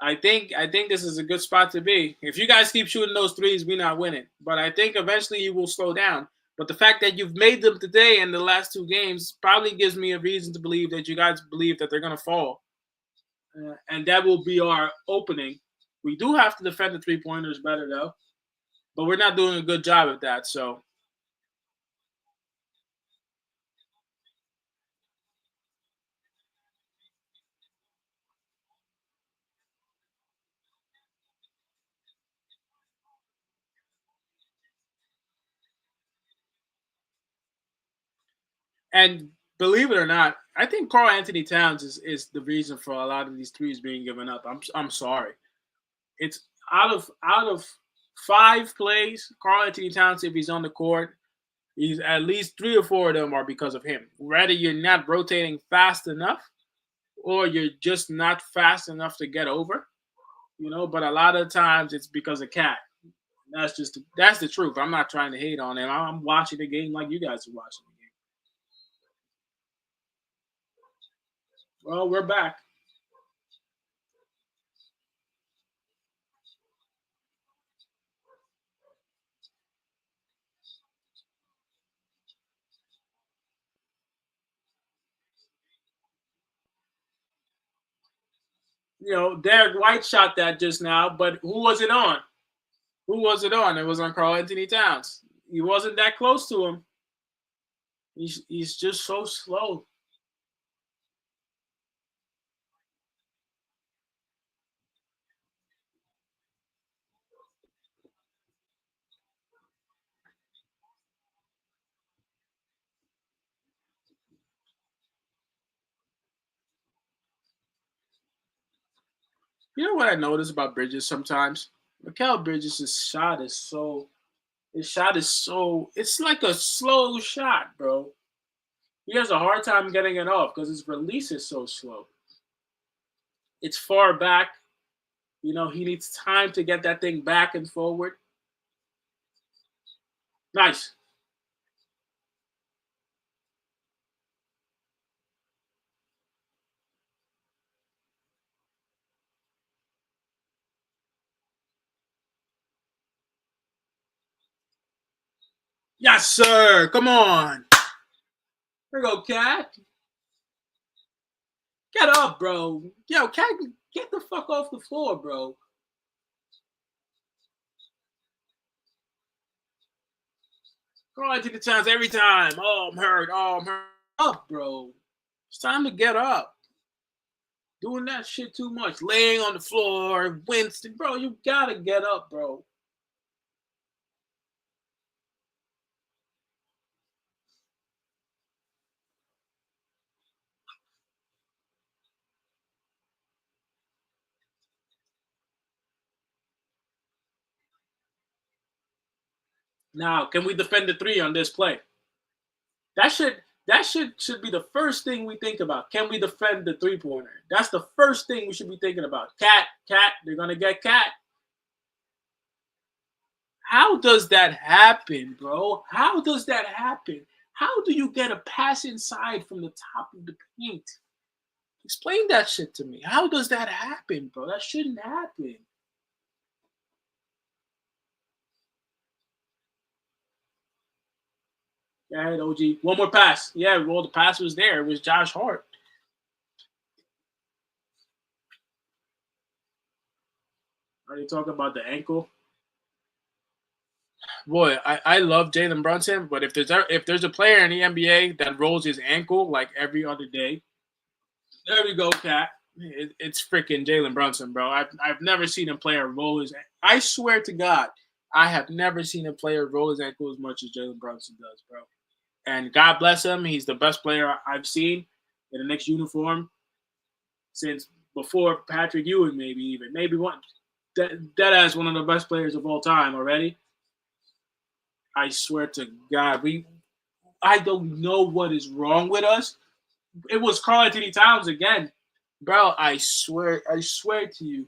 I think this is a good spot to be. If you guys keep shooting those threes, we're not winning. But I think eventually you will slow down. But the fact that you've made them today in the last 2 games probably gives me a reason to believe that you guys believe that they're going to fall. And that will be our opening. We do have to defend the 3-pointers better, though. But we're not doing a good job at that. So, and believe it or not, I think Carl Anthony Towns is the reason for a lot of these threes being given up. I'm sorry. It's out of 5 plays, Carl Anthony Towns, if he's on the court, he's at least 3 or 4 of them are because of him. Whether you're not rotating fast enough or you're just not fast enough to get over, but a lot of times it's because of Cat. That's the truth. I'm not trying to hate on him. I'm watching the game like you guys are watching the game. Well, we're back. Derek White shot that just now, but who was it on? Who was it on? It was on Carl Anthony Towns. He wasn't that close to him. He's just so slow. You know what I notice about Bridges sometimes? Mikal Bridges' his shot is so it's like a slow shot, bro. He has a hard time getting it off because his release is so slow. It's far back. He needs time to get that thing back and forward. Nice. Yes, sir. Come on. Here we go, Cat. Get up, bro. Yo, Cat, get the fuck off the floor, bro. Crawling to the chance every time. Oh, I'm hurt. Oh, I'm hurt. Up, bro. It's time to get up. Doing that shit too much. Laying on the floor, Winston, bro. You gotta get up, bro. Now, can we defend the 3 on this play? That should That should be the first thing we think about. Can we defend the 3-pointer? That's the first thing we should be thinking about. Cat, they're gonna get Cat. How does that happen, bro? How does that happen? How do you get a pass inside from the top of the paint? Explain that shit to me. How does that happen, bro? That shouldn't happen. Go ahead, OG. One more pass. Yeah, well, the pass was there. It was Josh Hart. Are you talking about the ankle? Boy, I love Jalen Brunson, but if there's a player in the NBA that rolls his ankle like every other day, there we go, Cat. It's freaking Jalen Brunson, bro. I've never seen a player roll his. I swear to God, I have never seen a player roll his ankle as much as Jalen Brunson does, bro. And God bless him. He's the best player I've seen in the Knicks uniform since before Patrick Ewing, maybe one. That as one of the best players of all time already. I swear to God, I don't know what is wrong with us. It was Karl-Anthony Towns again, bro. I swear to you,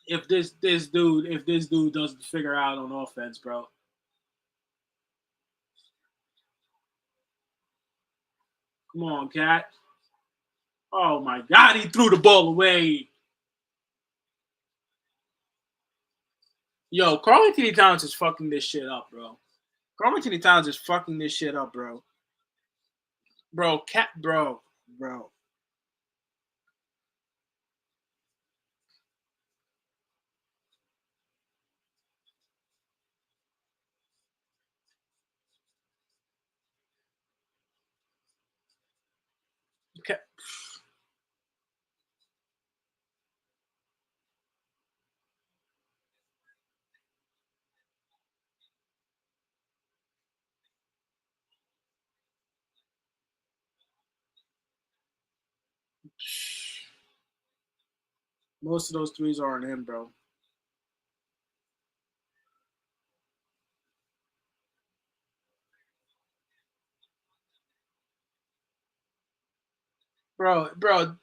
if this dude doesn't figure out on offense, bro. Come on, Cat. Oh my God, he threw the ball away. Yo, Karl-Anthony Towns is fucking this shit up, bro. Karl-Anthony Towns is fucking this shit up, bro. Bro. Cat. Most of those threes are on him, bro. Bro,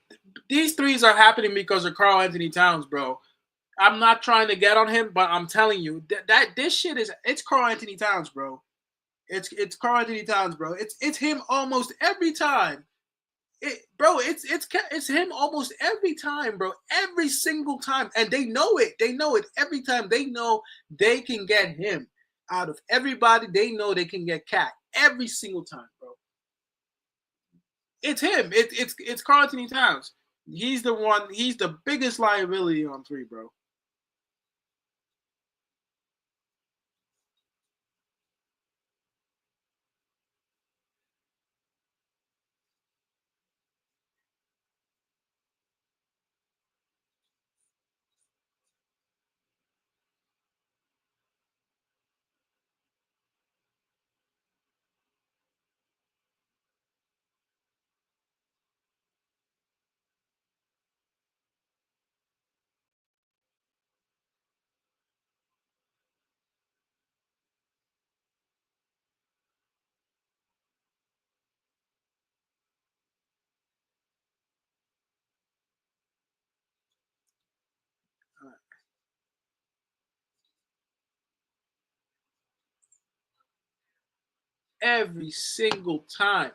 these threes are happening because of Karl-Anthony Towns, bro. I'm not trying to get on him, but I'm telling you that this shit it's Karl-Anthony Towns, bro. It's Karl-Anthony Towns, bro. It's him almost every time. It's him almost every time, bro. Every single time, and they know it. They know it every time. They know they can get him out of everybody. They know they can get Cat every single time, bro. It's him. It's Karl-Anthony Towns. He's the one. He's the biggest liability on three, bro. Every single time.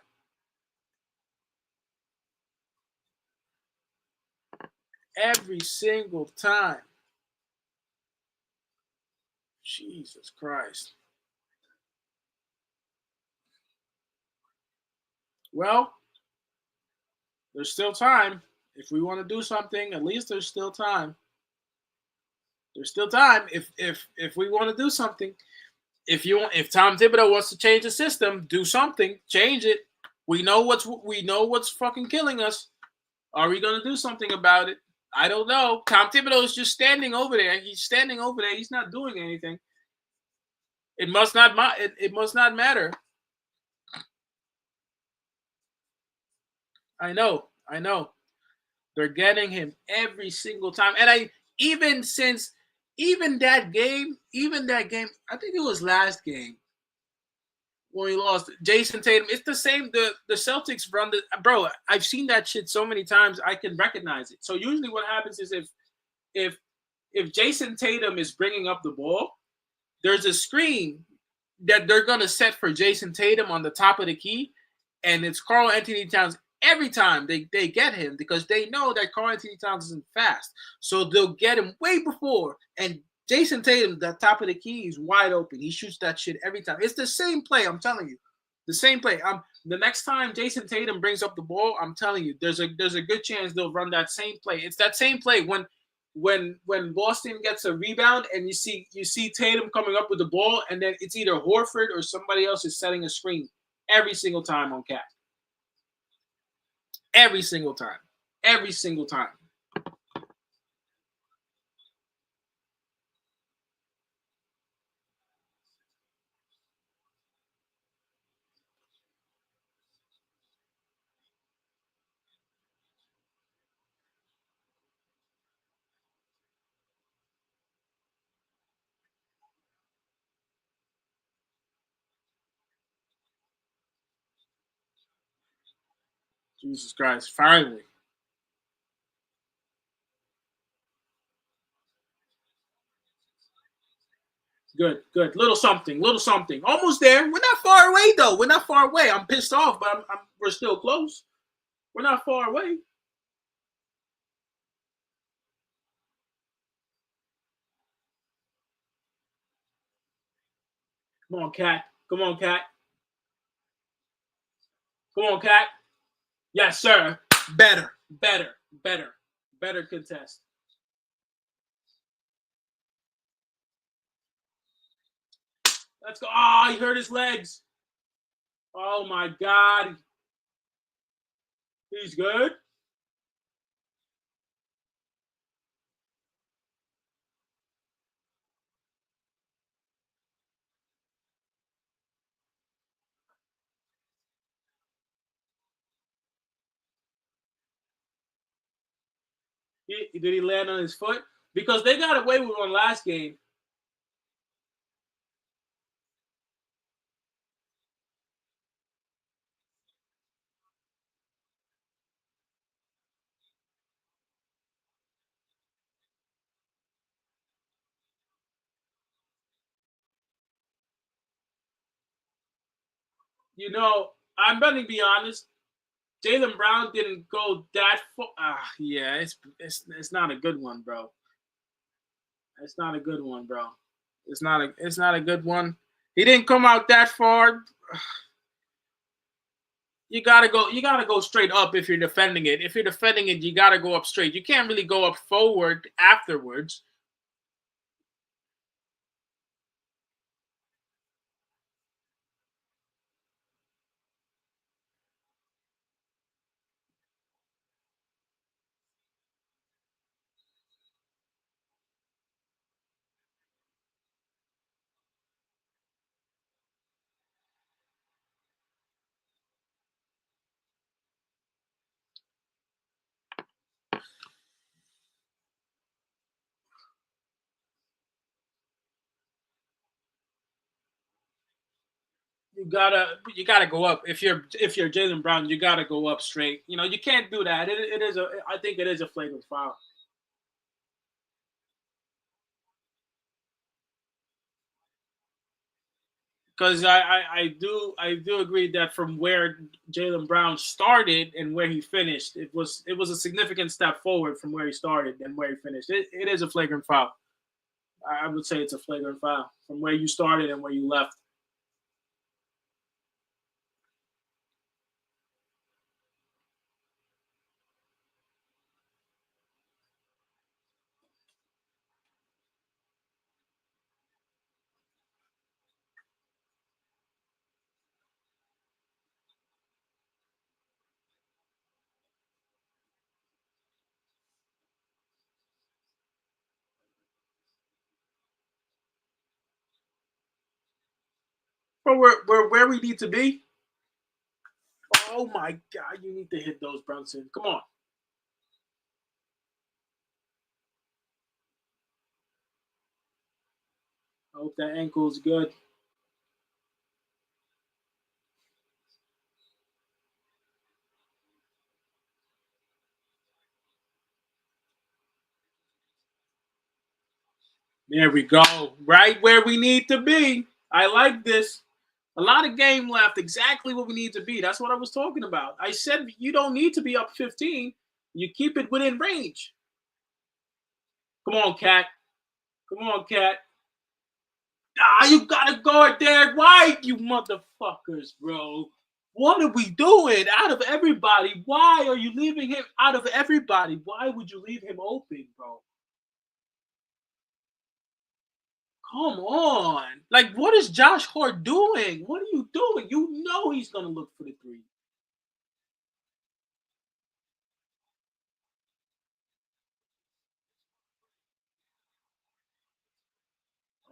Every single time. Jesus Christ. Well, there's still time. If we want to do something, at least there's still time. There's still time. If we want to do something, if Tom Thibodeau wants to change the system, do something, change it. We know what's fucking killing us. Are we gonna do something about it? I don't know. Tom Thibodeau is just standing over there. He's standing over there. He's not doing anything. It must not it must not matter. I know. They're getting him every single time. And even since even that game, I think it was last game. when he lost. Jason Tatum. It's the same. The Celtics run the bro. I've seen that shit so many times. I can recognize it. So usually what happens is if if Jason Tatum is bringing up the ball, there's a screen that they're gonna set for Jason Tatum on the top of the key, and it's Karl Anthony Towns every time they get him because they know that Karl Anthony Towns isn't fast. So they'll get him way before. And Jason Tatum, the top of the key, is wide open. He shoots that shit every time. It's the same play, I'm telling you. The same play. The next time Jason Tatum brings up the ball, I'm telling you, there's a good chance they'll run that same play. It's that same play when Boston gets a rebound and you see Tatum coming up with the ball, and then it's either Horford or somebody else is setting a screen every single time on Cat. Every single time. Every single time. Jesus Christ. Finally. Good, good. Little something, little something. Almost there. We're not far away, though. We're not far away. I'm pissed off, but we're still close. We're not far away. Come on, Cat. Come on, Cat. Come on, Cat. Yes, sir. Better, better, better, better contest. Let's go. Oh, he hurt his legs. Oh, my God. He's good. Did he land on his foot? Because they got away with one last game. You know, I'm going to be honest. Jaylen Brown didn't go that far. Yeah, it's not a good one, bro. It's not a good one, bro. It's not a good one. He didn't come out that far. You gotta go straight up if you're defending it. If you're defending it, you gotta go up straight. You can't really go up forward afterwards. You gotta go up. If you're Jaylen Brown, you gotta go up straight. You can't do that. It is a I think it is a flagrant foul. Because I do agree that from where Jaylen Brown started and where he finished, it was a significant step forward from where he started and where he finished. It is a flagrant foul. I would say it's a flagrant foul from where you started and where you left. But we're where we need to be. Oh my God, you need to hit those, Brunson. Come on. I hope that ankle's good. There we go. Right where we need to be. I like this. A lot of game left. Exactly what we need to be. That's what I was talking about. I said you don't need to be up 15. You keep it within range. Come on, Cat. Come on, Cat. You gotta guard Derek White, you motherfuckers, bro. What are we doing? Out of everybody, why are you leaving him out of everybody? Why would you leave him open, bro? Come on. Like, what is Josh Hart doing? What are you doing? You know he's gonna look for the three.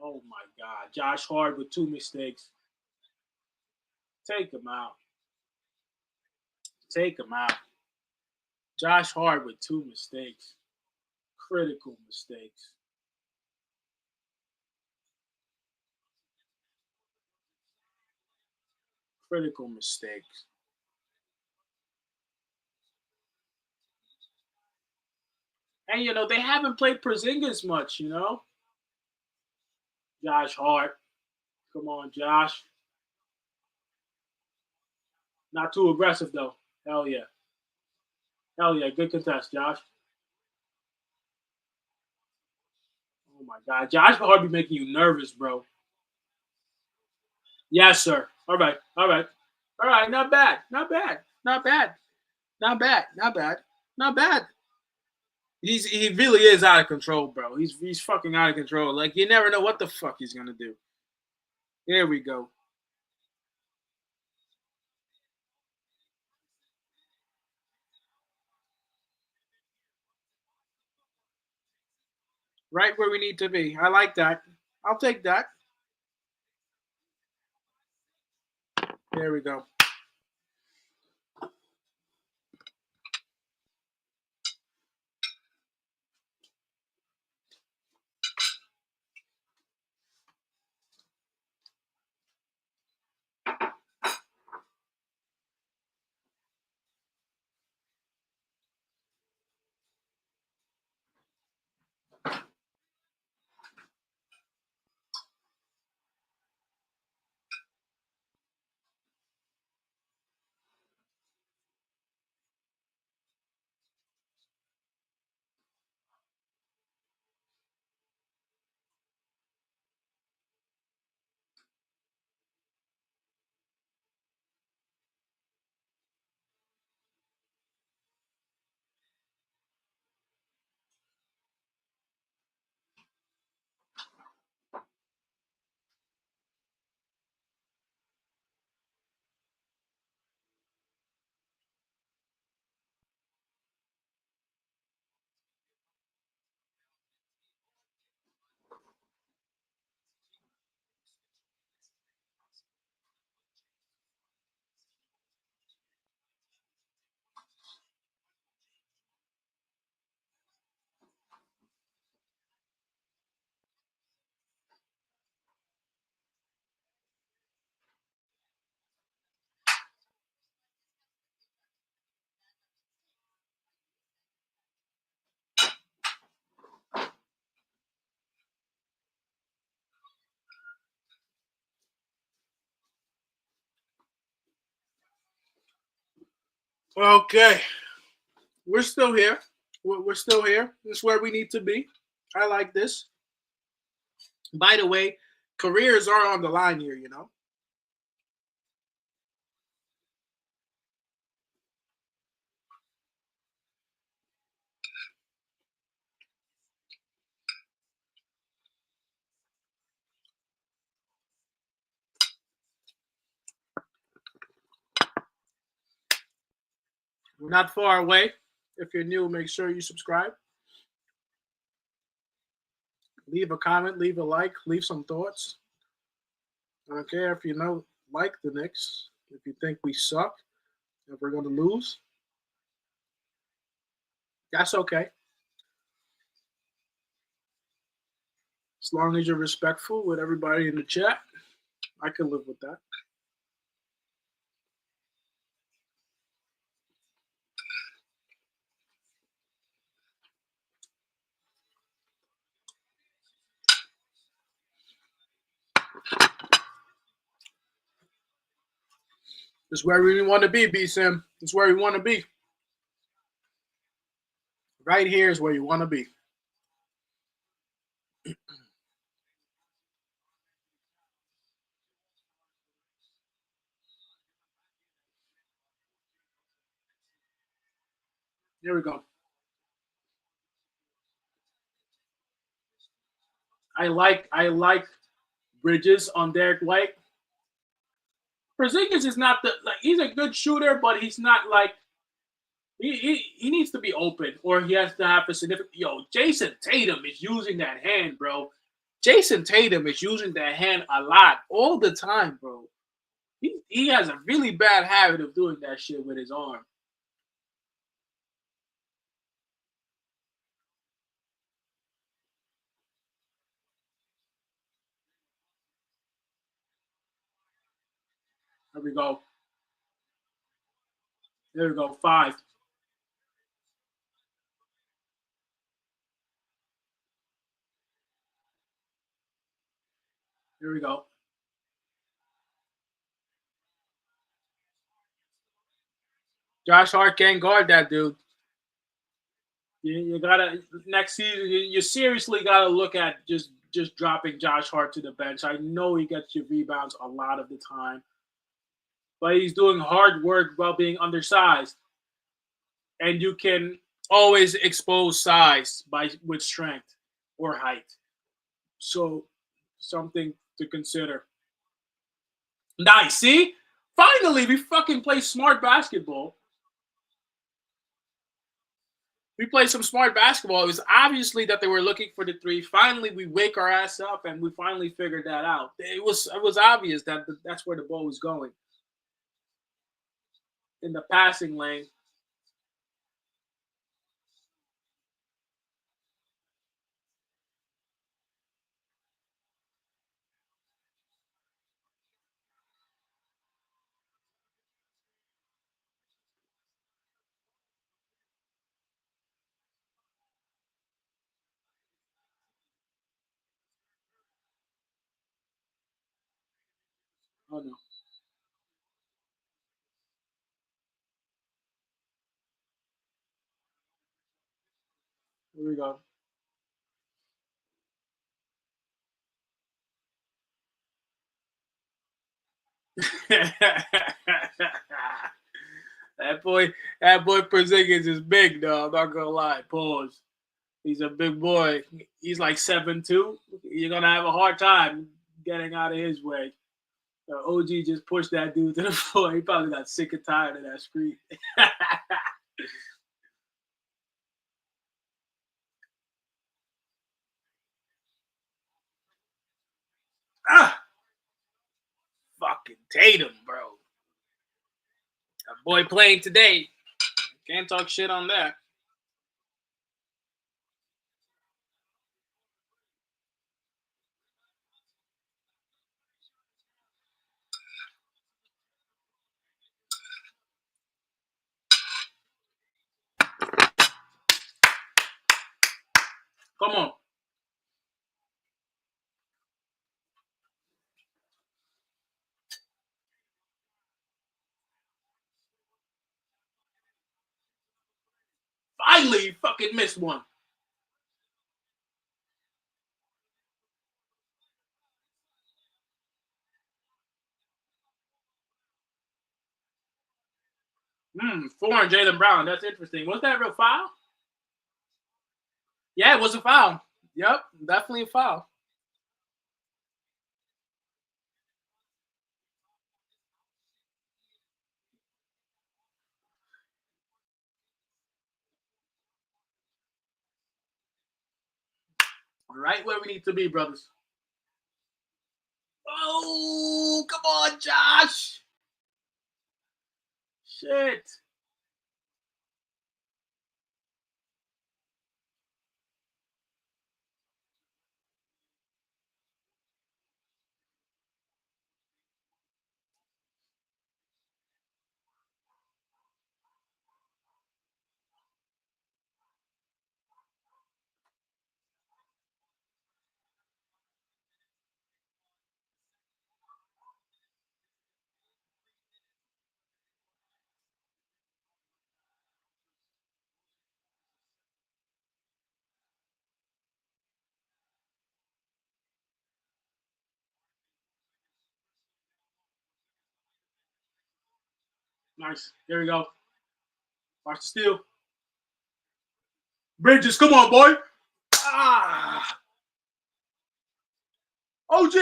Oh my God. Josh Hart with 2 mistakes. Take him out. Take him out. Josh Hart with 2 mistakes. Critical mistakes. Critical mistakes. And, they haven't played Porzingis much, Josh Hart. Come on, Josh. Not too aggressive, though. Hell yeah. Hell yeah. Good contest, Josh. Oh, my God. Josh Hart be making you nervous, bro. Yes, sir. All right. All right. All right. Not bad. Not bad. Not bad. Not bad. Not bad. Not bad. He really is out of control, bro. He's fucking out of control. Like, you never know what the fuck he's gonna do. Here we go. Right where we need to be. I like that. I'll take that. There we go. Okay. We're still here. We're still here. This is where we need to be. I like this. By the way, careers are on the line here. We're not far away. If you're new, make sure you subscribe. Leave a comment, leave a like, leave some thoughts. I don't care if like the Knicks, if you think we suck, if we're going to lose, that's okay. As long as you're respectful with everybody in the chat, I can live with that. It's where we want to be, B Sim. It's where we want to be. Right here is where you want to be. Here we go. I like Bridges on Derek White. Porzingis is not the like he's a good shooter, but he's not like he needs to be open or he has to have a significant. Jason Tatum is using that hand, bro. Jason Tatum is using that hand a lot, all the time, bro. He has a really bad habit of doing that shit with his arm. There we go. There we go. 5. Here we go. Josh Hart can't guard that dude. You gotta next season. You seriously gotta look at just dropping Josh Hart to the bench. I know he gets your rebounds a lot of the time, but he's doing hard work while being undersized, and you can always expose size by with strength or height. So something to consider. Nice. See, finally we fucking play smart basketball. We played some smart basketball. It was obviously that they were looking for the three. Finally, we wake our ass up and we finally figured that out. It was obvious that that's where the ball was going in the passing lane. Oh no, here we go. that boy, that boy Porzingis is big though. I'm not gonna lie. Pause. He's a big boy. He's like 7'2". You're gonna have a hard time getting out of his way. OG just pushed that dude to the floor. He probably got sick and tired of that screen. ah, fucking Tatum, bro. A boy playing today. Can't talk shit on that. Come on. Finally, you fucking missed one. Four on Jalen Brown. That's interesting. Was that a real foul? Yeah, it was a foul. Yep, definitely a foul. Right where we need to be, brothers. Oh, come on, Josh. Shit. Nice. There we go. Watch the steal. Bridges, come on, boy. Ah. OG.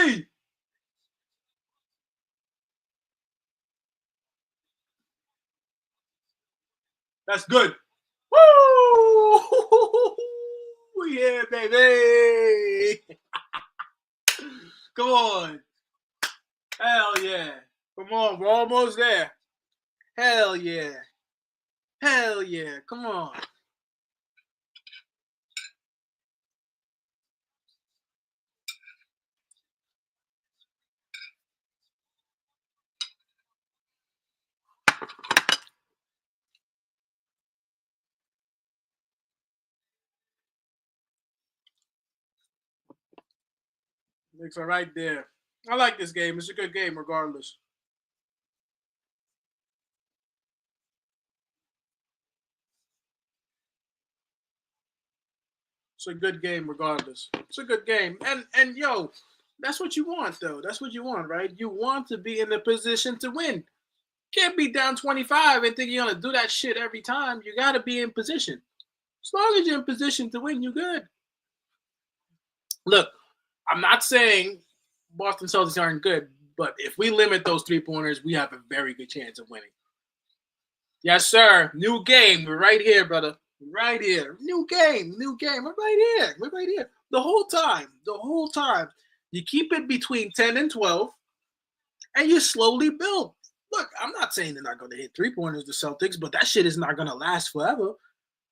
That's good. Woo! Yeah, baby. Come on. Hell yeah. Come on, we're almost there. Hell yeah. Hell yeah. Come on. Knicks are right there. I like this game. It's a good game regardless. It's a good game regardless. It's a good game. And yo, that's what you want though. That's what you want, right? You want to be in the position to win. Can't be down 25 and think you're gonna do that shit every time. You gotta be in position. As long as you're in position to win, you're good. Look, I'm not saying Boston Celtics aren't good, but if we limit those 3-pointers, we have a very good chance of winning. Yes, sir. New game. We're right here, brother. Right here. New game. New game. We're right here. We're right here. The whole time. The whole time. You keep it between 10 and 12, and you slowly build. Look, I'm not saying they're not going to hit 3-pointers, the Celtics, but that shit is not going to last forever.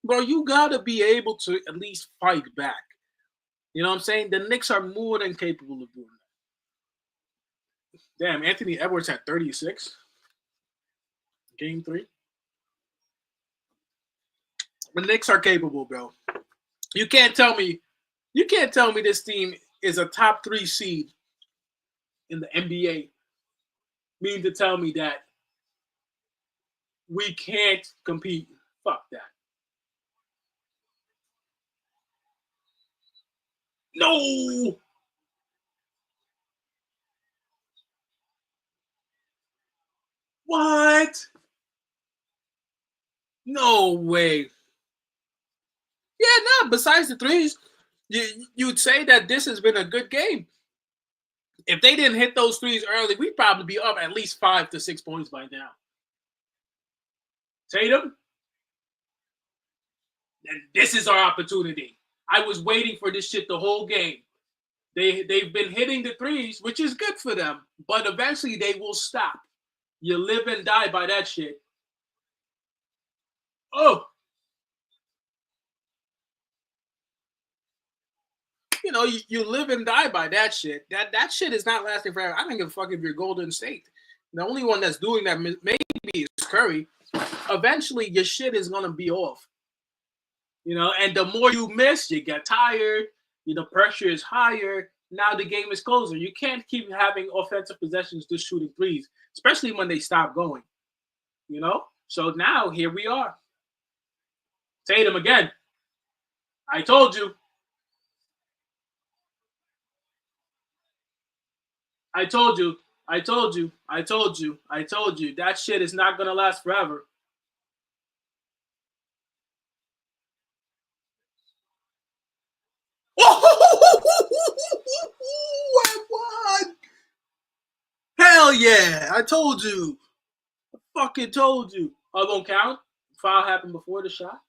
Bro, you got to be able to at least fight back. You know what I'm saying? The Knicks are more than capable of doing that. Damn, Anthony Edwards had 36. Game 3. The Knicks are capable, bro. You can't tell me this team is a top 3 seed in the NBA. Mean to tell me that we can't compete. Fuck that. No. What? No way. Yeah, no, besides the threes, you'd say that this has been a good game. If they didn't hit those threes early, we'd probably be up at least 5 to 6 points by now. Tatum, and this is our opportunity. I was waiting for this shit the whole game. They've been hitting the threes, which is good for them, but eventually they will stop. You live and die by that shit. Oh, you know, you live and die by that shit. That shit is not lasting forever. I don't give a fuck if you're Golden State. The only one that's doing that maybe is Curry. Eventually, your shit is gonna be off. You know, and the more you miss, you get tired. The pressure is higher. Now the game is closer. You can't keep having offensive possessions just shooting threes, especially when they stop going. You know? So now here we are. Tatum again. I told you. I told you. I told you. I told you. I told you. That shit is not gonna last forever. What? Hell yeah! I told you. I fucking told you. Oh, won't count. Foul happened before the shot.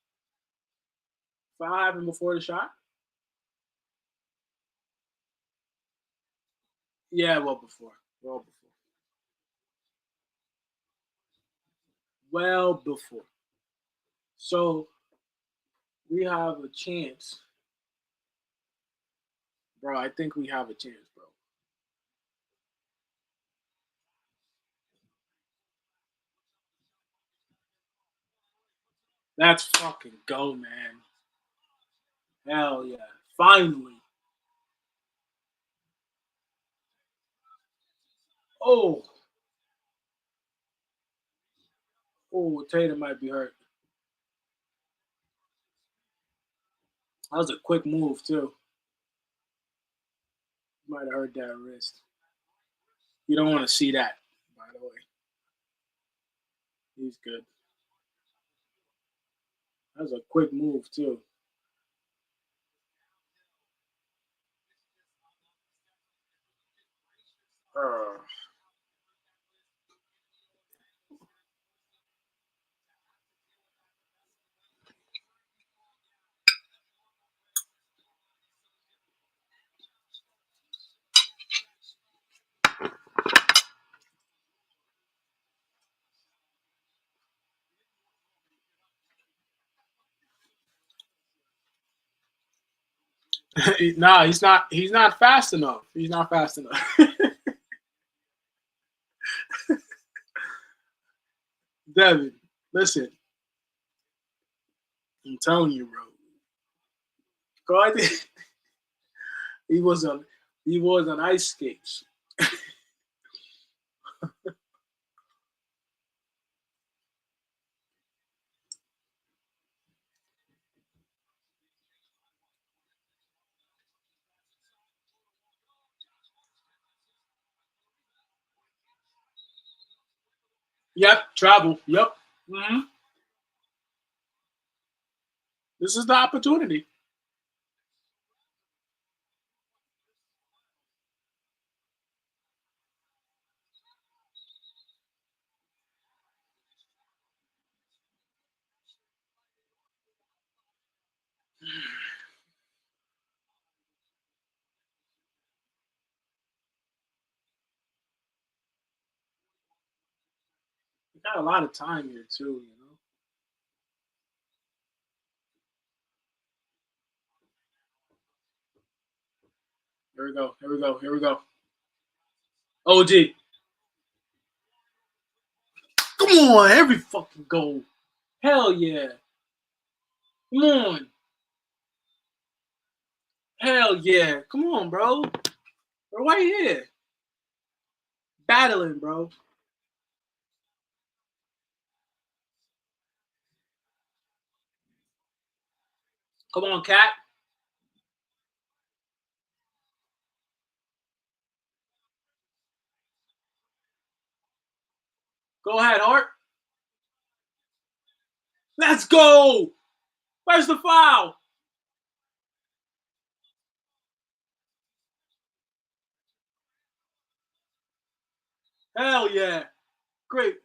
Foul happened before the shot. Yeah, well before. Well before. Well before. So we have a chance. Bro, I think we have a chance, bro. Let's fucking go, man. Hell yeah. Finally. Oh. Oh, Tatum might be hurt. That was a quick move, too. Might have hurt that wrist. You don't want to see that, by the way. He's good. That was a quick move too. Uh, nah, he's not. He's not fast enough. He's not fast enough. Devin, listen. I'm telling you, bro. Go ahead. He was on. He was on ice skates. Yep, travel. Yep. Hmm. This is the opportunity. We got a lot of time here too. You know. Here we go. Here we go. Here we go. OG. Come on, every fucking goal. Hell yeah. Come on. Hell yeah. Come on, bro. We're right here. Battling, bro. Come on, Cat. Go ahead, Hart. Let's go. Where's the foul? Hell yeah. Great.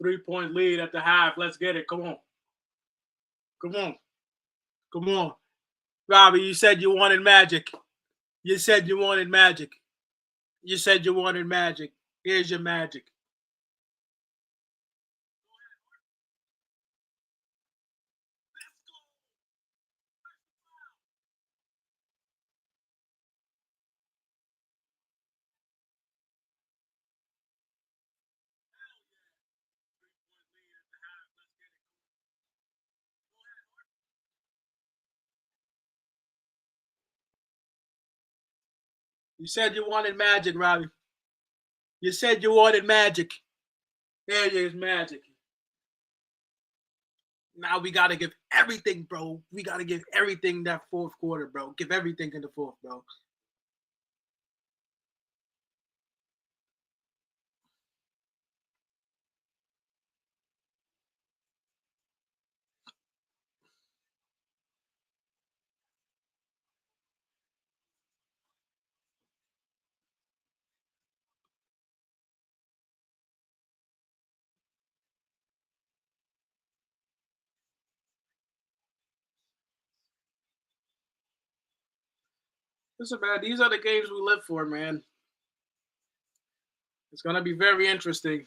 3-point lead at the half. Let's get it. Come on. Come on. Come on. Robbie, you said you wanted magic. You said you wanted magic. You said you wanted magic. Here's your magic. You said you wanted magic, Robbie. You said you wanted magic. Here's magic. Now we gotta give everything, bro. We gotta give everything that fourth quarter, bro. Give everything in the fourth, bro. Listen, man, these are the games we live for, man. It's gonna be very interesting.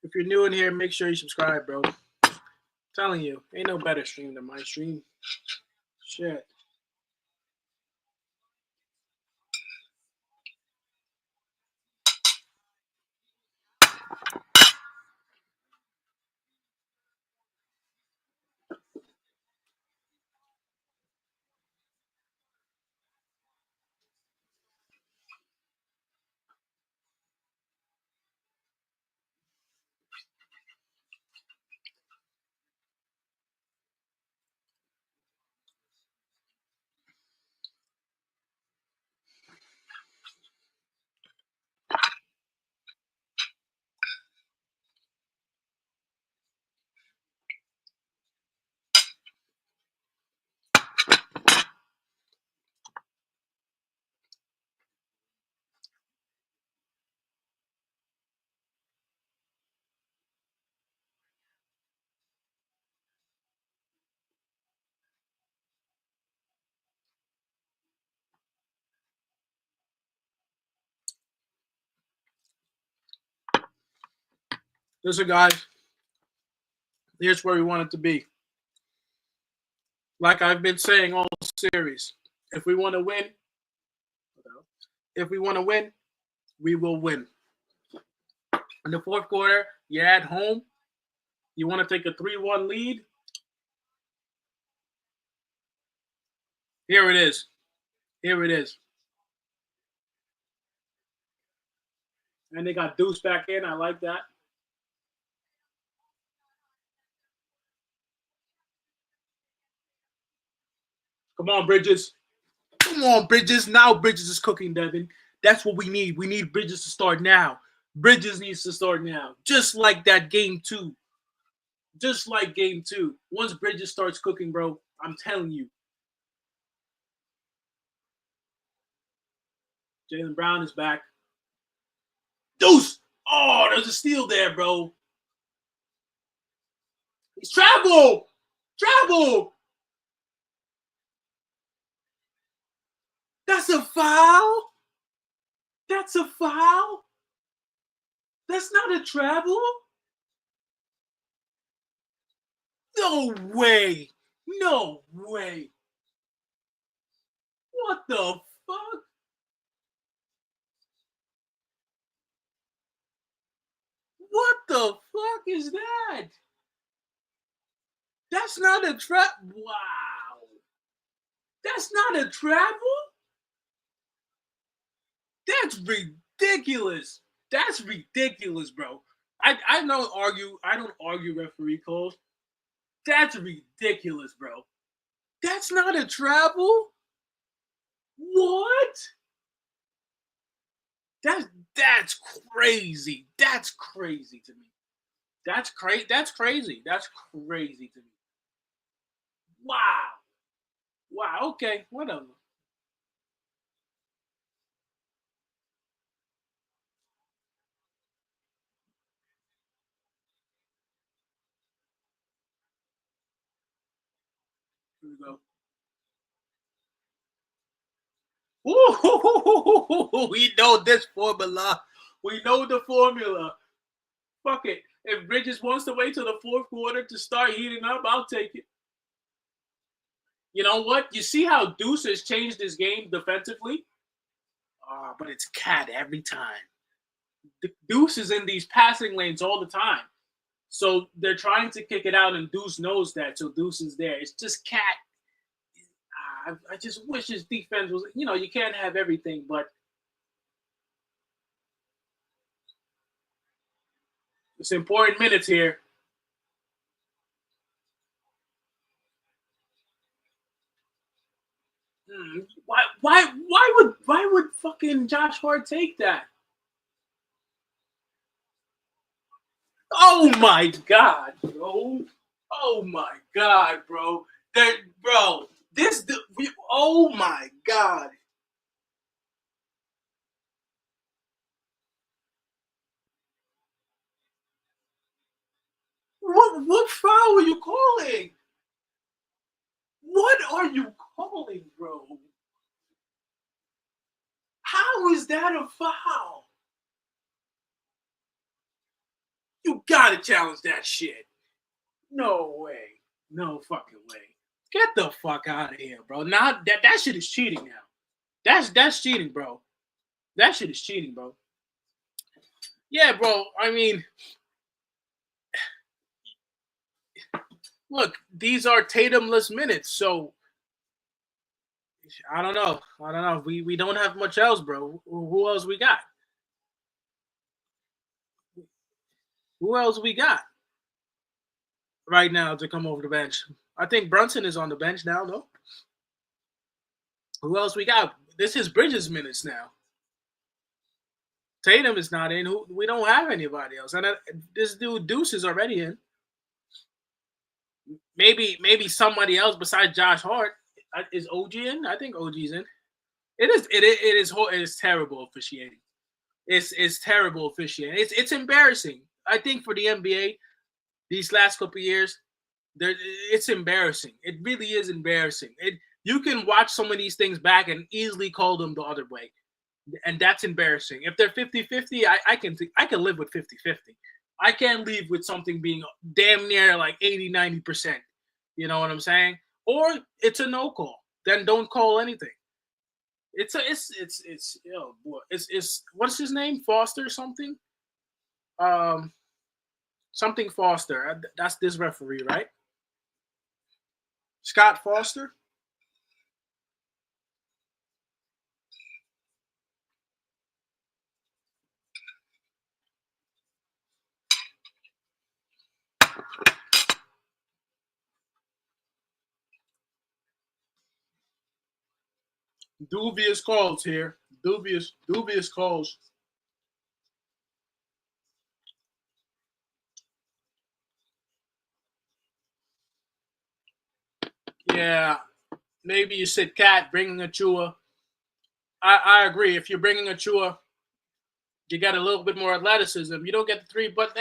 If you're new in here, make sure you subscribe, bro. Telling you, ain't no better stream than my stream. Shit. Listen, guys. Here's where we want it to be. Like I've been saying all series, if we want to win, we will win. In the fourth quarter, you're at home. You want to take a 3-1 lead? Here it is. Here it is. And they got Deuce back in. I like that. Come on, Bridges. Come on, Bridges. Now Bridges is cooking, Devin. That's what we need. We need Bridges to start now. Bridges needs to start now. Just like that game 2. Just like game 2. Once Bridges starts cooking, bro, I'm telling you. Jaylen Brown is back. Deuce! Oh, there's a steal there, bro. He's travel! Travel! That's a foul? That's a foul? That's not a travel? No way. No way. What the fuck? What the fuck is that? That's not a trap. Wow. That's not a travel? That's ridiculous. That's ridiculous, bro. I don't argue referee calls. That's ridiculous, bro. That's not a travel? What? That's crazy. That's crazy to me. That's crazy. That's crazy. That's crazy to me. Wow. Wow. Okay. Whatever. Here we go. Ooh, we know this formula. We know the formula. Fuck it. If Bridges wants to wait till the fourth quarter to start heating up, I'll take it. You know what? You see how Deuce has changed his game defensively? But it's Cat every time. Deuce is in these passing lanes all the time. So they're trying to kick it out, and Deuce knows that. So Deuce is there. It's just Cat. I just wish his defense was, you can't have everything, but it's important minutes here. Why would fucking Josh Hart take that? Oh my god, bro. Oh my god, bro. Oh my god. What foul are you calling? What are you calling, bro? How is that a foul? You gotta challenge that shit. No way. No fucking way. Get the fuck out of here, bro. Now that shit is cheating now. That's cheating, bro. That shit is cheating, bro. Yeah, bro. I mean, look, these are Tatumless minutes, so I don't know. I don't know. We don't have much else, bro. Who else we got? Who else we got right now to come over the bench? I think Brunson is on the bench now, no? Who else we got? This is Bridges minutes now. Tatum is not in. We don't have anybody else, and this dude Deuce is already in. Maybe somebody else besides Josh Hart. Is OG in? I think OG's in. It is terrible officiating. It's terrible officiating. It's embarrassing. I think for the NBA these last couple of years, it's embarrassing. It really is embarrassing. You can watch some of these things back and easily call them the other way. And that's embarrassing. If they're 50-50, I can live with 50-50. I can't live with something being damn near like 80-90%. You know what I'm saying? Or it's a no call. Then don't call anything. It's what's his name? Foster something? Something Foster. That's this referee, right? Scott Foster? Dubious calls here. Dubious calls. Yeah, maybe you said Cat bringing a Chua. I agree. If you're bringing a Chua, you got a little bit more athleticism. You don't get the three, but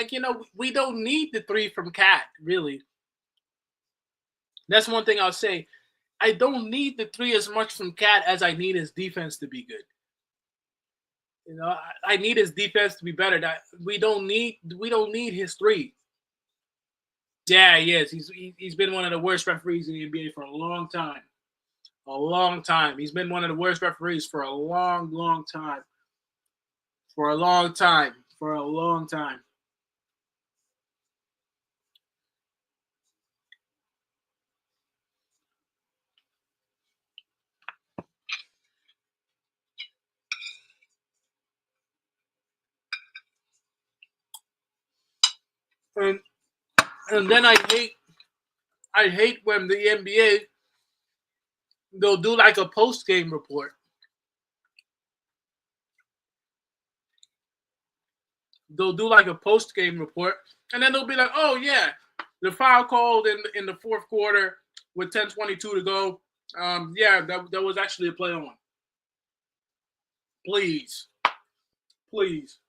we don't need the three from Cat, really. That's one thing I'll say. I don't need the three as much from Cat as I need his defense to be good. I need his defense to be better. That we don't need his three. Yeah, he is. He's been one of the worst referees in the NBA for a long time. A long time. He's been one of the worst referees for a long, long time. For a long time. For a long time. And then I hate when the NBA they'll do like a post game report. They'll do like a post game report, and then they'll be like, "Oh yeah, the foul called in the fourth quarter with 10:22 to go. Yeah, that was actually a play on. Please, please."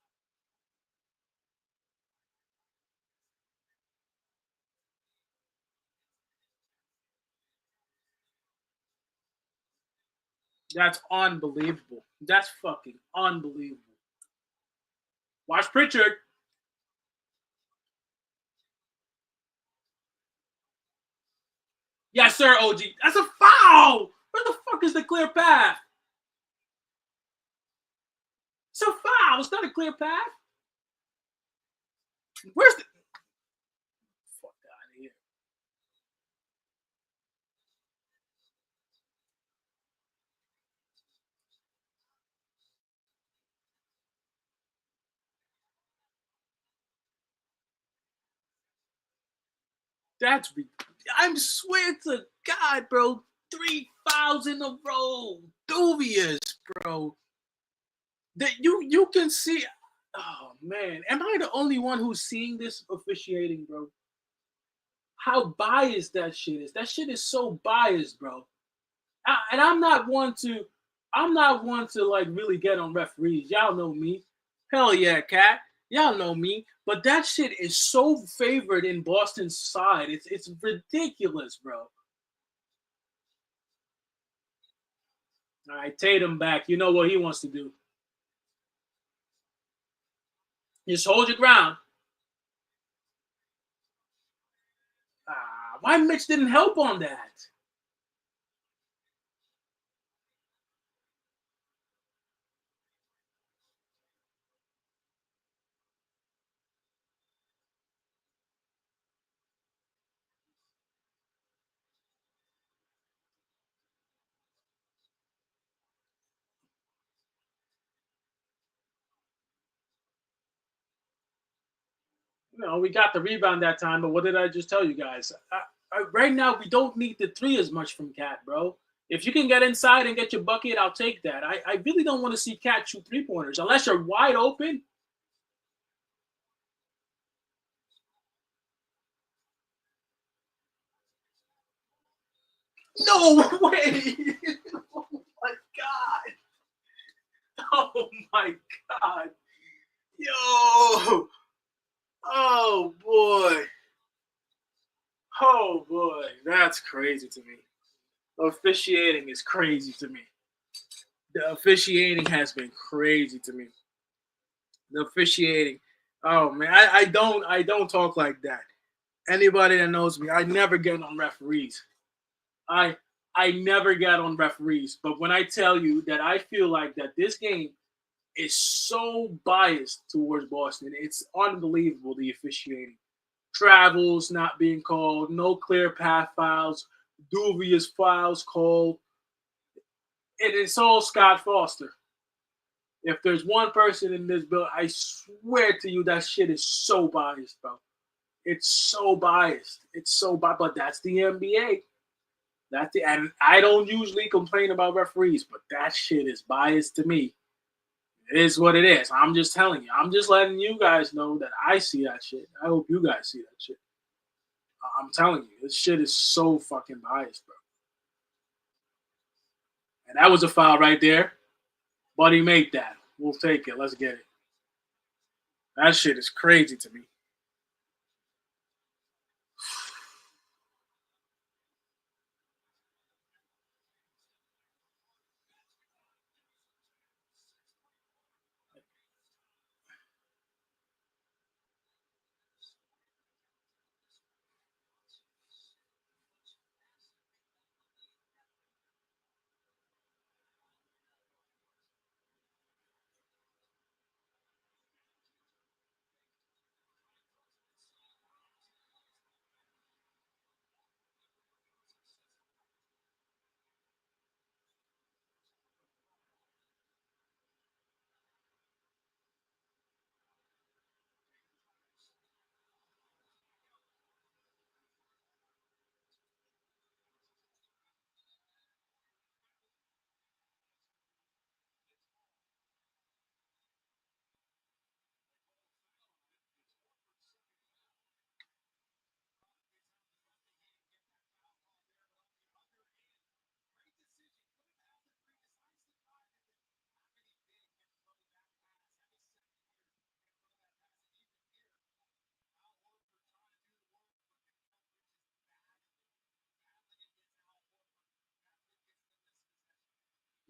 That's unbelievable. That's fucking unbelievable. Watch Pritchard. Yes, sir, OG. That's a foul. Where the fuck is the clear path? It's a foul. It's not a clear path. Where's the fuck out of here? That's I'm swear to God, bro. 3 fouls in a row. Dubious, bro. That you can see. Oh man, am I the only one who's seeing this officiating, bro? How biased that shit is. That shit is so biased, bro. And I'm not one to. I'm not one to like really get on referees. Y'all know me. Hell yeah, Cat. Y'all know me. But that shit is so favored in Boston's side. It's ridiculous, bro. All right, Tatum back. You know what he wants to do. Just hold your ground. Why Mitch didn't help on that? No, we got the rebound that time, but what did I just tell you guys? Right now, we don't need the three as much from Cat, bro. If you can get inside and get your bucket, I'll take that. I really don't want to see Cat shoot three-pointers unless you're wide open. No way! Oh my god! Oh my god! Yo! Oh boy! Oh boy! That's crazy to me. Officiating is crazy to me. The officiating has been crazy to me. The officiating. Oh man, I don't talk like that. Anybody that knows me, I never get on referees. I I never get on referees. But when I tell you that I feel like that this game is so biased towards Boston, it's unbelievable the officiating. Travels not being called, no clear path fouls, dubious fouls called. It's all Scott Foster. If there's one person in this bill, I swear to you that shit is so biased, bro. It's so biased. It's so biased, but that's the NBA. And I don't usually complain about referees, but that shit is biased to me. It is what it is. I'm just telling you. I'm just letting you guys know that I see that shit. I hope you guys see that shit. I'm telling you, this shit is so fucking biased, bro. And that was a foul right there. Buddy made that. We'll take it. Let's get it. That shit is crazy to me.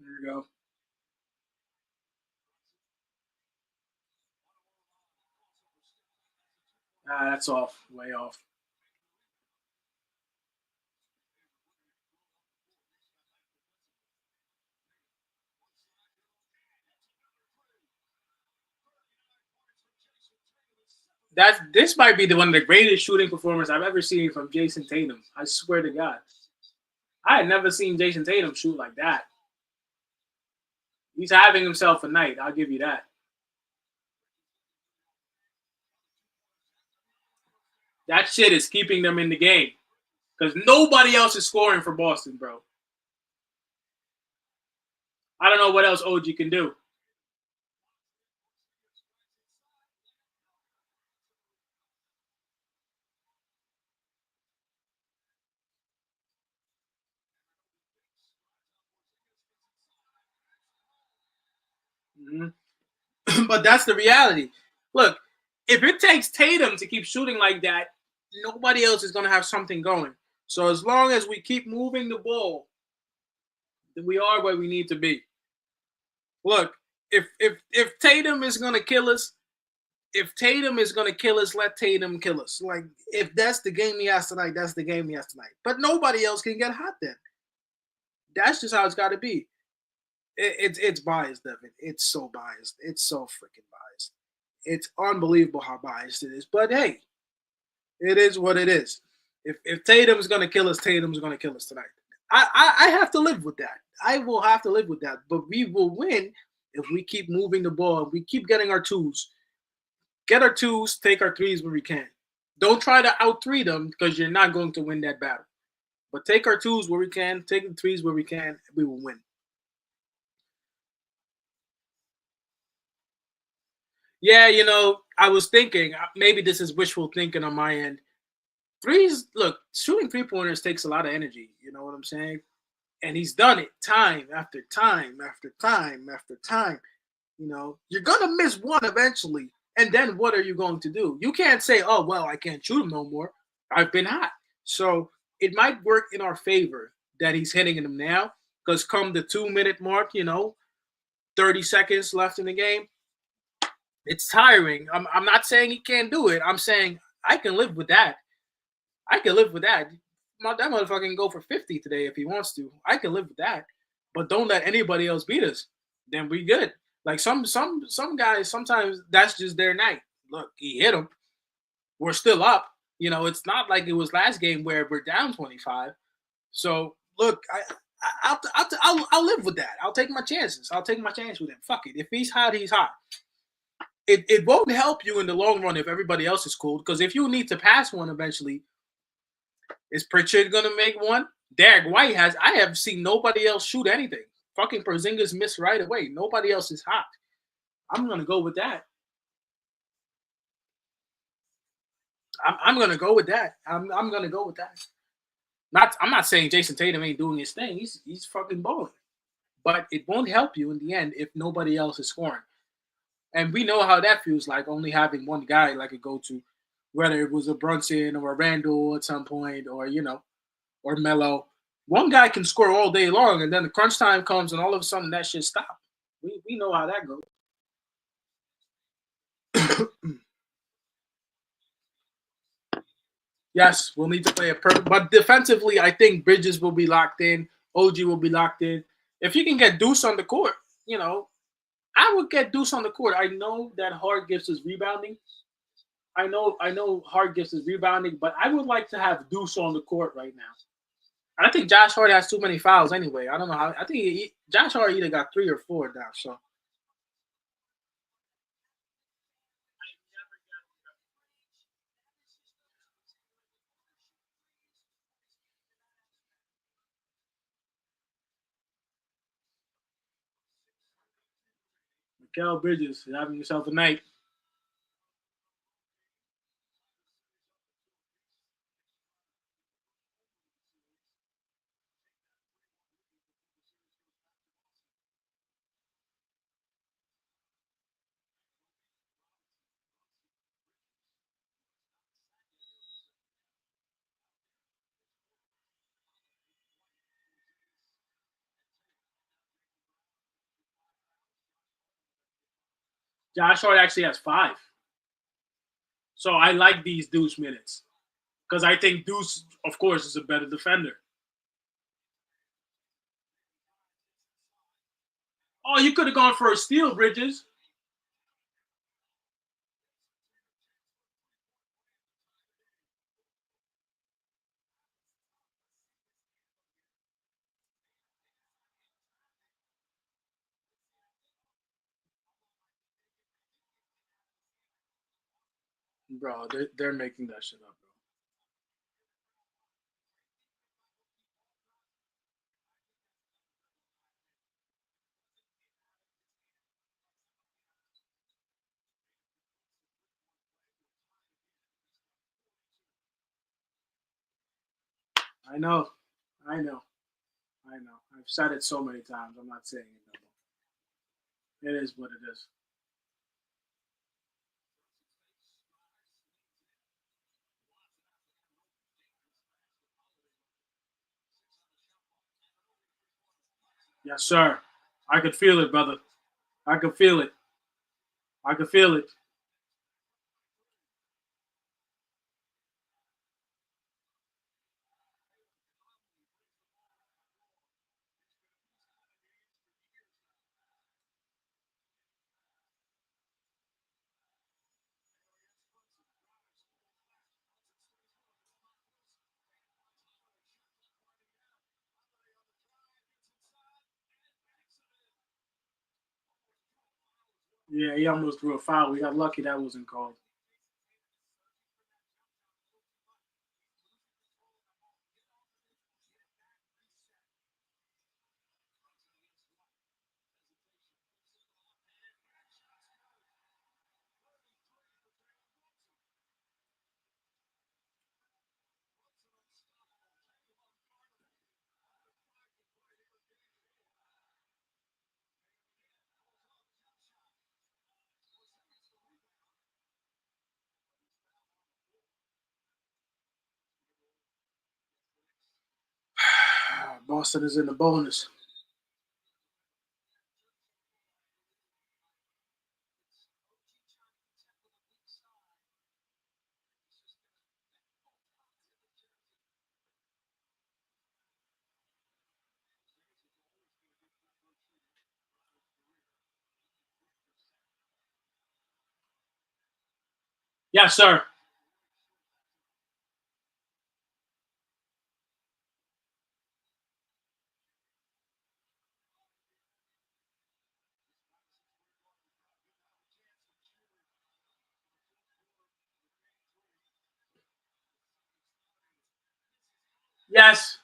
There you go. That's off. Way off. This might be one of the greatest shooting performances I've ever seen from Jason Tatum. I swear to God. I had never seen Jason Tatum shoot like that. He's having himself a night. I'll give you that. That shit is keeping them in the game because nobody else is scoring for Boston, bro. I don't know what else OG can do. Mm-hmm. But that's the reality. Look, if it takes Tatum to keep shooting like that, nobody else is going to have something going. So as long as we keep moving the ball, then we are where we need to be. Look, if Tatum is going to kill us, if Tatum is gonna kill us, let Tatum kill us. Like if that's the game he has tonight, that's the game he has tonight. But nobody else can get hot then. That's just how it's got to be. It's biased, Devin. It's so biased. It's so freaking biased. It's unbelievable how biased it is. But hey, it is what it is. If Tatum's gonna kill us, Tatum's gonna kill us tonight. I have to live with that. I will have to live with that. But we will win if we keep moving the ball. We keep getting our twos. Get our twos, take our threes where we can. Don't try to out three them because you're not going to win that battle. But take our twos where we can, take the threes where we can, we will win. Yeah, I was thinking maybe this is wishful thinking on my end. Threes, look, shooting 3-pointers takes a lot of energy. You know what I'm saying? And he's done it time after time after time after time. You're gonna miss one eventually, and then what are you going to do? You can't say, "Oh well, I can't shoot him no more. I've been hot." So it might work in our favor that he's hitting them now, because come the 2-minute mark, 30 seconds left in the game, it's tiring. I'm not saying he can't do it. I'm saying I can live with that. I can live with that. That motherfucker can go for 50 today if he wants to. I can live with that. But don't let anybody else beat us. Then we good. Like some guys, sometimes that's just their night. Look, he hit him. We're still up. It's not like it was last game where we're down 25. So look, I'll live with that. I'll take my chances. I'll take my chance with him. Fuck it. If he's hot, he's hot. It won't help you in the long run if everybody else is cool. Because if you need to pass one eventually, is Pritchard gonna make one? Derek White has. I have seen nobody else shoot anything. Fucking Porzingis missed right away. Nobody else is hot. I'm gonna go with that. I'm gonna go with that. I'm gonna go with that. I'm not saying Jason Tatum ain't doing his thing. He's fucking balling. But it won't help you in the end if nobody else is scoring. And we know how that feels like, only having one guy like a go-to, whether it was a Brunson or a Randall at some point, or or Melo. One guy can score all day long, and then the crunch time comes, and all of a sudden that shit stops. We know how that goes. Yes, we'll need to play a perfect. But defensively, I think Bridges will be locked in. OG will be locked in. If you can get Deuce on the court, I would get Deuce on the court. I know that Hard Gifts is rebounding. I know Hard Gifts is rebounding, but I would like to have Deuce on the court right now. I think Josh Hart has too many fouls anyway. I don't know how. I think Josh Hart either got 3 or 4 now. So Mikael Bridges, you're having yourself a night. Josh Hart actually has 5. So I like these Deuce minutes because I think Deuce, of course, is a better defender. Oh, you could have gone for a steal, Bridges. Bro, they're making that shit up, bro. I know. I know. I know. I've said it so many times. I'm not saying it no more. It is what it is. Yes, sir. I could feel it, brother. I could feel it. I could feel it. Yeah, he almost threw a foul. We got lucky that wasn't called. Boston is in the bonus. Yes, sir. Yes.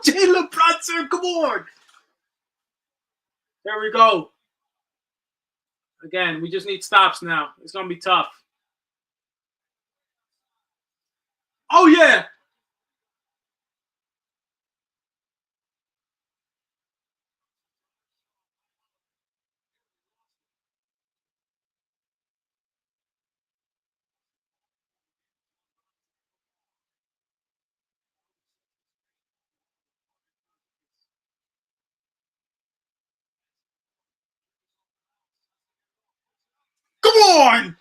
Jalen Brunson, come on. There we go. Again, we just need stops now. It's going to be tough. Oh, yeah. Come on.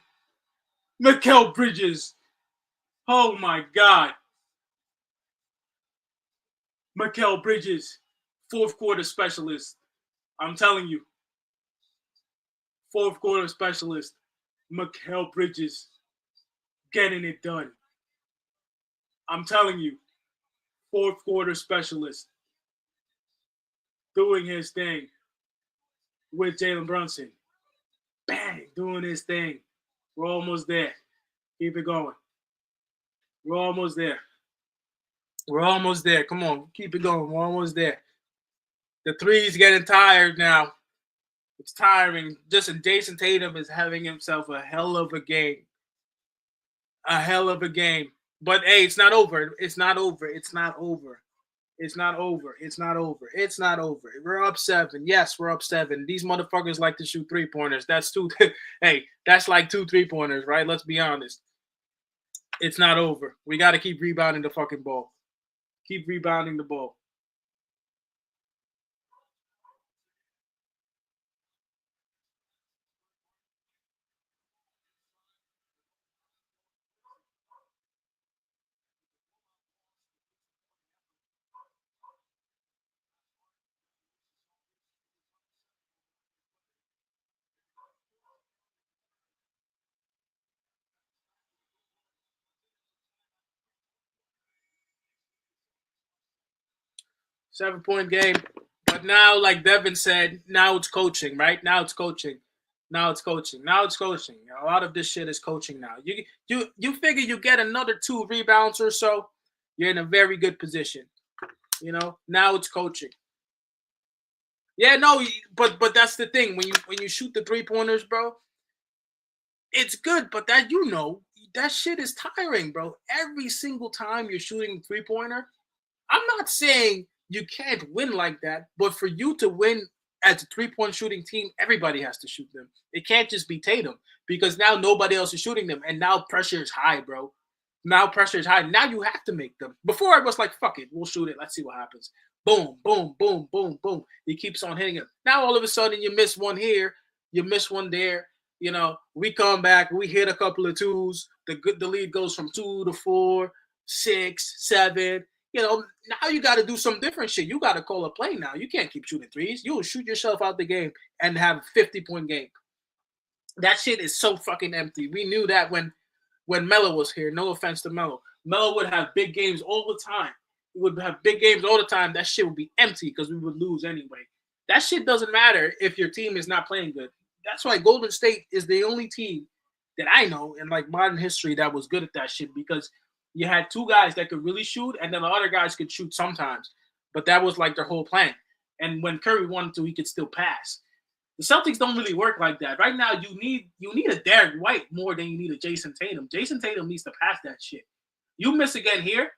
Mikal Bridges. Oh, my God. Mikal Bridges, fourth quarter specialist. I'm telling you, fourth quarter specialist. Mikal Bridges getting it done. I'm telling you, fourth quarter specialist doing his thing with Jalen Brunson. Bang, doing his thing. We're almost there. Keep it going. We're almost there. We're almost there. Come on, keep it going. We're almost there. The three's getting tired now. It's tiring. Just Jason Tatum is having himself a hell of a game. A hell of a game. But hey, it's not over. It's not over. It's not over. It's not over. It's not over. It's not over. We're up 7. Yes, we're up 7. These motherfuckers like to shoot 3-pointers. That's two. Hey, that's like 2 3-pointers, right? Let's be honest. It's not over. We got to keep rebounding the fucking ball. Keep rebounding the ball. Seven-point game. But now, like Devin said, now it's coaching, right? Now it's coaching. Now it's coaching. Now it's coaching. A lot of this shit is coaching now. You figure you get another 2 rebounds or so, you're in a very good position. You know, now it's coaching. Yeah, no, but that's the thing. When you shoot the 3-pointers, bro, it's good, but that shit is tiring, bro. Every single time you're shooting 3-pointer, I'm not saying you can't win like that, but for you to win as a 3-point shooting team, everybody has to shoot them. It can't just be Tatum because now nobody else is shooting them, and now pressure is high, bro. Now pressure is high. Now you have to make them. Before it was like, fuck it, we'll shoot it. Let's see what happens. Boom, boom, boom, boom, boom. He keeps on hitting it. Now all of a sudden you miss one here, you miss one there. You know, we come back, we hit a couple of twos. The lead goes from 2 to 4, 6, 7. You know, now you got to do some different shit. You got to call a play now. You can't keep shooting threes. You'll shoot yourself out the game and have a 50-point game. That shit is so fucking empty. We knew that when Melo was here. No offense to Melo. Melo would have big games all the time. He would have big games all the time. That shit would be empty because we would lose anyway. That shit doesn't matter if your team is not playing good. That's why Golden State is the only team that I know in like modern history that was good at that shit because you had two guys that could really shoot and then the other guys could shoot sometimes. But that was like their whole plan. And when Curry wanted to, he could still pass. The Celtics don't really work like that. Right now, you need a Derek White more than you need a Jason Tatum. Jason Tatum needs to pass that shit. You miss again here,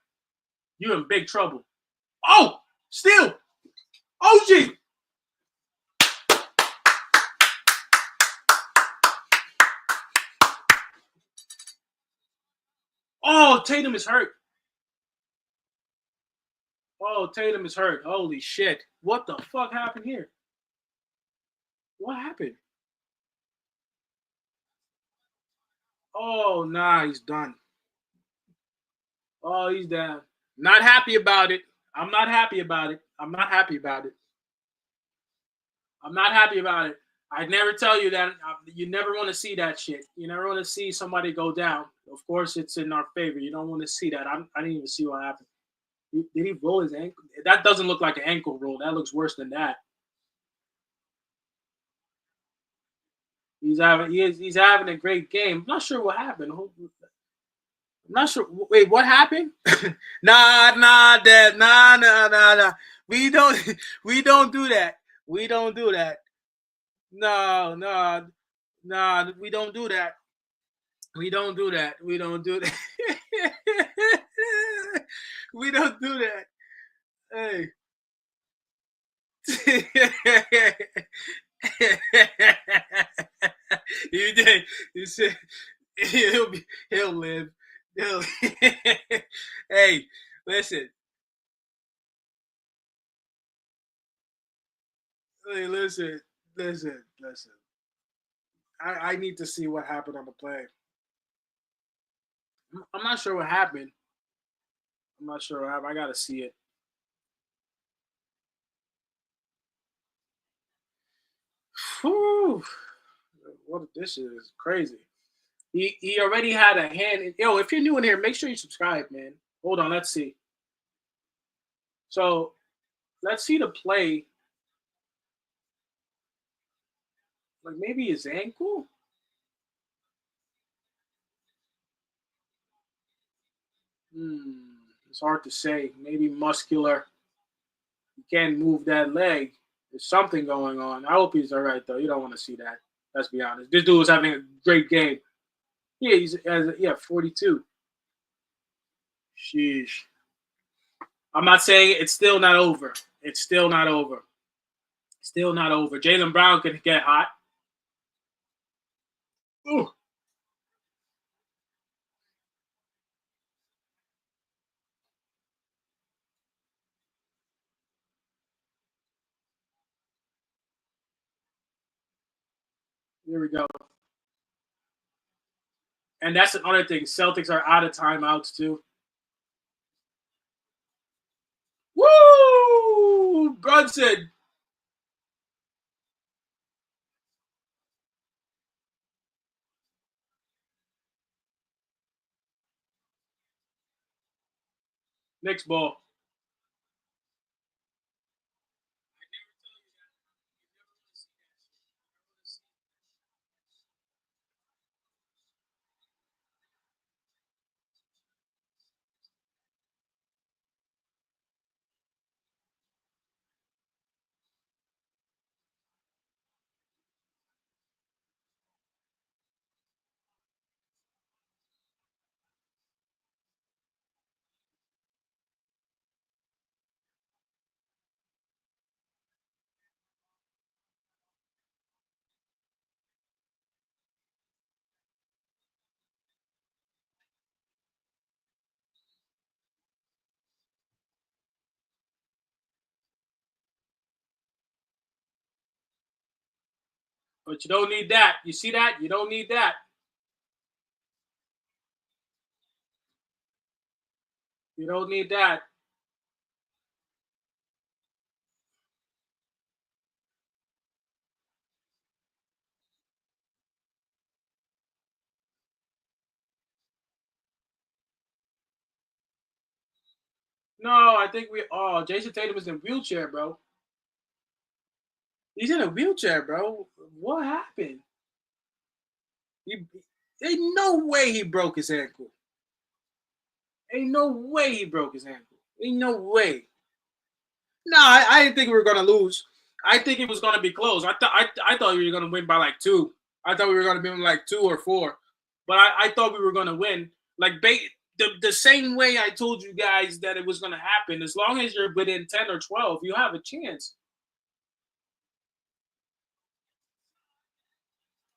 you're in big trouble. Oh, still. OG. Oh, Tatum is hurt. Oh, Tatum is hurt. Holy shit. What the fuck happened here? What happened? Oh, nah, he's done. Oh, he's down. Not happy about it. I'm not happy about it. I'm not happy about it. I'm not happy about it. I never tell you that. You never want to see that shit. You never want to see somebody go down. Of course, it's in our favor. You don't want to see that. I didn't even see what happened. Did he roll his ankle? That doesn't look like an ankle roll. That looks worse than that. He's having a great game. I'm not sure what happened. I'm not sure. Wait, what happened? Dad. Nah. We don't we don't do that. We don't do that. No. We don't do that. We don't do that. We don't do that. We don't do that. Hey. You did. You said he'll live. He'll hey, listen. Hey, listen. I need to see what happened on the play. I'm not sure what happened. I'm not sure what happened. I gotta see it. Whew. What this is crazy. He already had a hand. Yo, if you're new in here, make sure you subscribe, man. Hold on, let's see. So let's see the play. Like maybe his ankle. It's hard to say. Maybe muscular. He can't move that leg. There's something going on. I hope he's all right though. You don't want to see that. Let's be honest. This dude was having a great game. Yeah, he's 42. Sheesh. I'm not saying it's still not over. It's still not over. Still not over. Jaylen Brown could get hot. Ooh. Here we go. And that's another thing. Celtics are out of timeouts too. Woo! Brunson. Knicks ball. But you don't need that. You see that? You don't need that. You don't need that. No, I think we. Oh, Jason Tatum is in a wheelchair, bro. He's in a wheelchair, bro. What happened? He, ain't no way he broke his ankle. Ain't no way he broke his ankle. Ain't no way. No, I didn't think we were gonna lose. I think it was gonna be close. I thought we were gonna win by like two. I thought we were gonna win like 2 or 4. But I thought we were gonna win. Like the same way I told you guys that it was gonna happen. As long as you're within 10 or 12, you have a chance.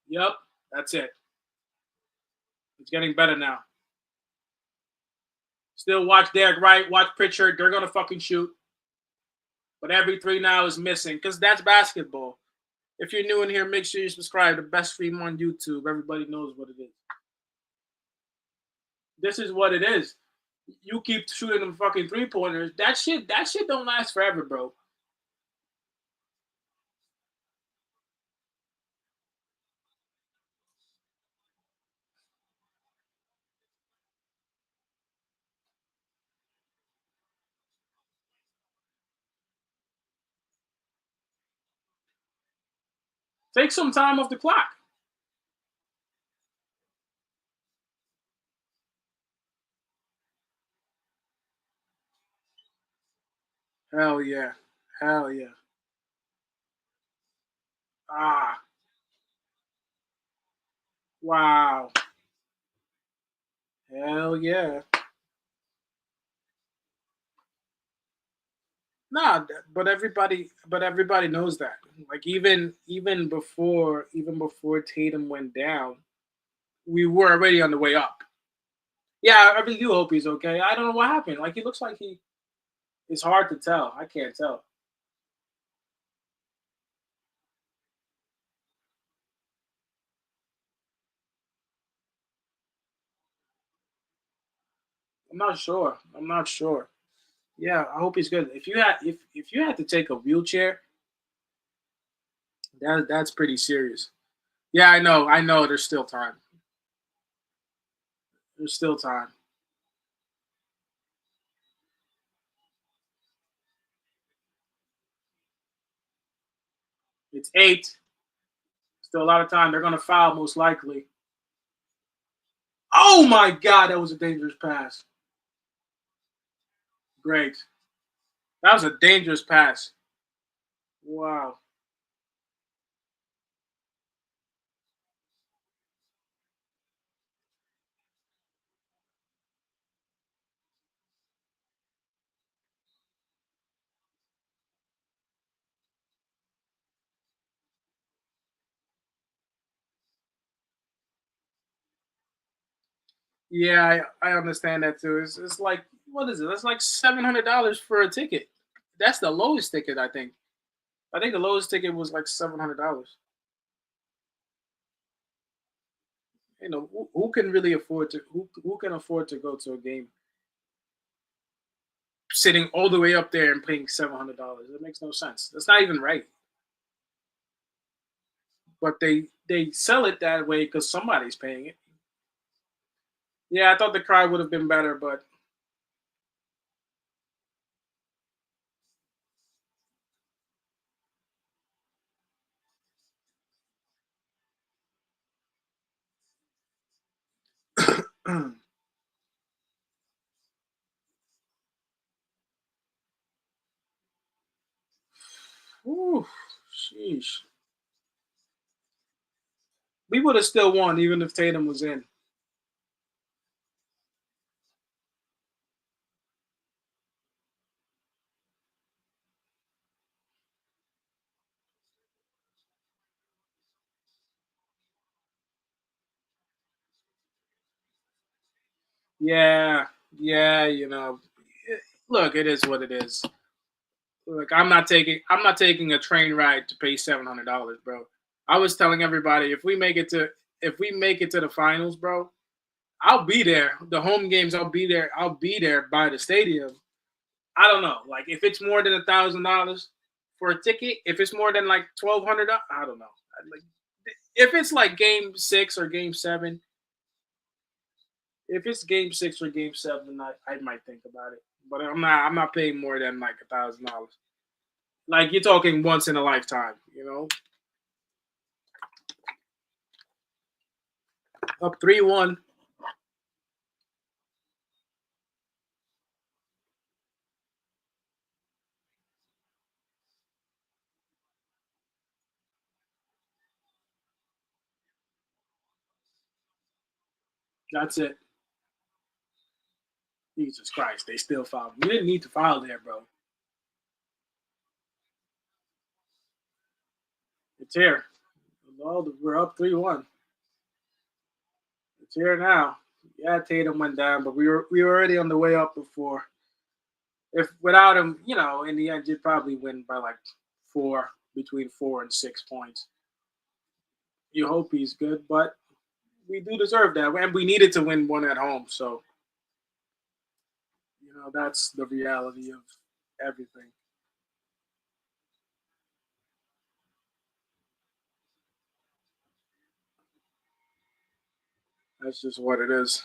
Yep, that's it. It's getting better now. Still watch Derek Wright, watch Pritchard. They're gonna fucking shoot. But every three now is missing because that's basketball. If you're new in here, make sure you subscribe. The best stream on YouTube. Everybody knows what it is. This is what it is. You keep shooting them fucking 3-pointers. That shit don't last forever, bro. Take some time off the clock. Hell yeah. Hell yeah. Ah. Wow. Hell yeah. Nah, but everybody knows that. Like even before Tatum went down, we were already on the way up. Yeah, I really do hope he's okay. I don't know what happened. Like he looks like he. It's hard to tell. I can't tell. I'm not sure. I'm not sure. Yeah, I hope he's good. If you had to take a wheelchair, that's pretty serious. Yeah, I know. I know. There's still time. There's still time. It's 8. Still a lot of time. They're gonna foul most likely. Oh my god, that was a dangerous pass. Great. That was a dangerous pass. Wow. Yeah, I understand that too. It's like what is it? That's like $700 for a ticket. That's the lowest ticket, I think. I think the lowest ticket was like $700. You know, who can really afford to who can afford to go to a game sitting all the way up there and paying $700? It makes no sense. That's not even right. But they sell it that way because somebody's paying it. Yeah, I thought the crowd would have been better, but Ooh, sheesh. We would have still won even if Tatum was in. Yeah, yeah, look, it is what it is. Look, I'm not taking a train ride to pay $700, bro. I was telling everybody if we make it to the finals, bro, I'll be there. The home games, I'll be there. I'll be there by the stadium. I don't know. Like if it's more than $1,000 for a ticket, if it's more than like 1,200, I don't know. Like if it's like Game 6 or Game 7, if it's Game 6 or Game 7, I might think about it. But I'm not paying more than like $1,000. Like you're talking once in a lifetime, you know. Up 3-1. That's it. Jesus Christ, they still fouled. You didn't need to foul there, bro. It's here. Well, we're up 3-1. It's here now. Yeah, Tatum went down, but we were already on the way up before. If without him, in the end, you'd probably win by like between 4 and 6 points. You hope he's good, but we do deserve that, and we needed to win one at home. So that's the reality of everything. That's just what it is.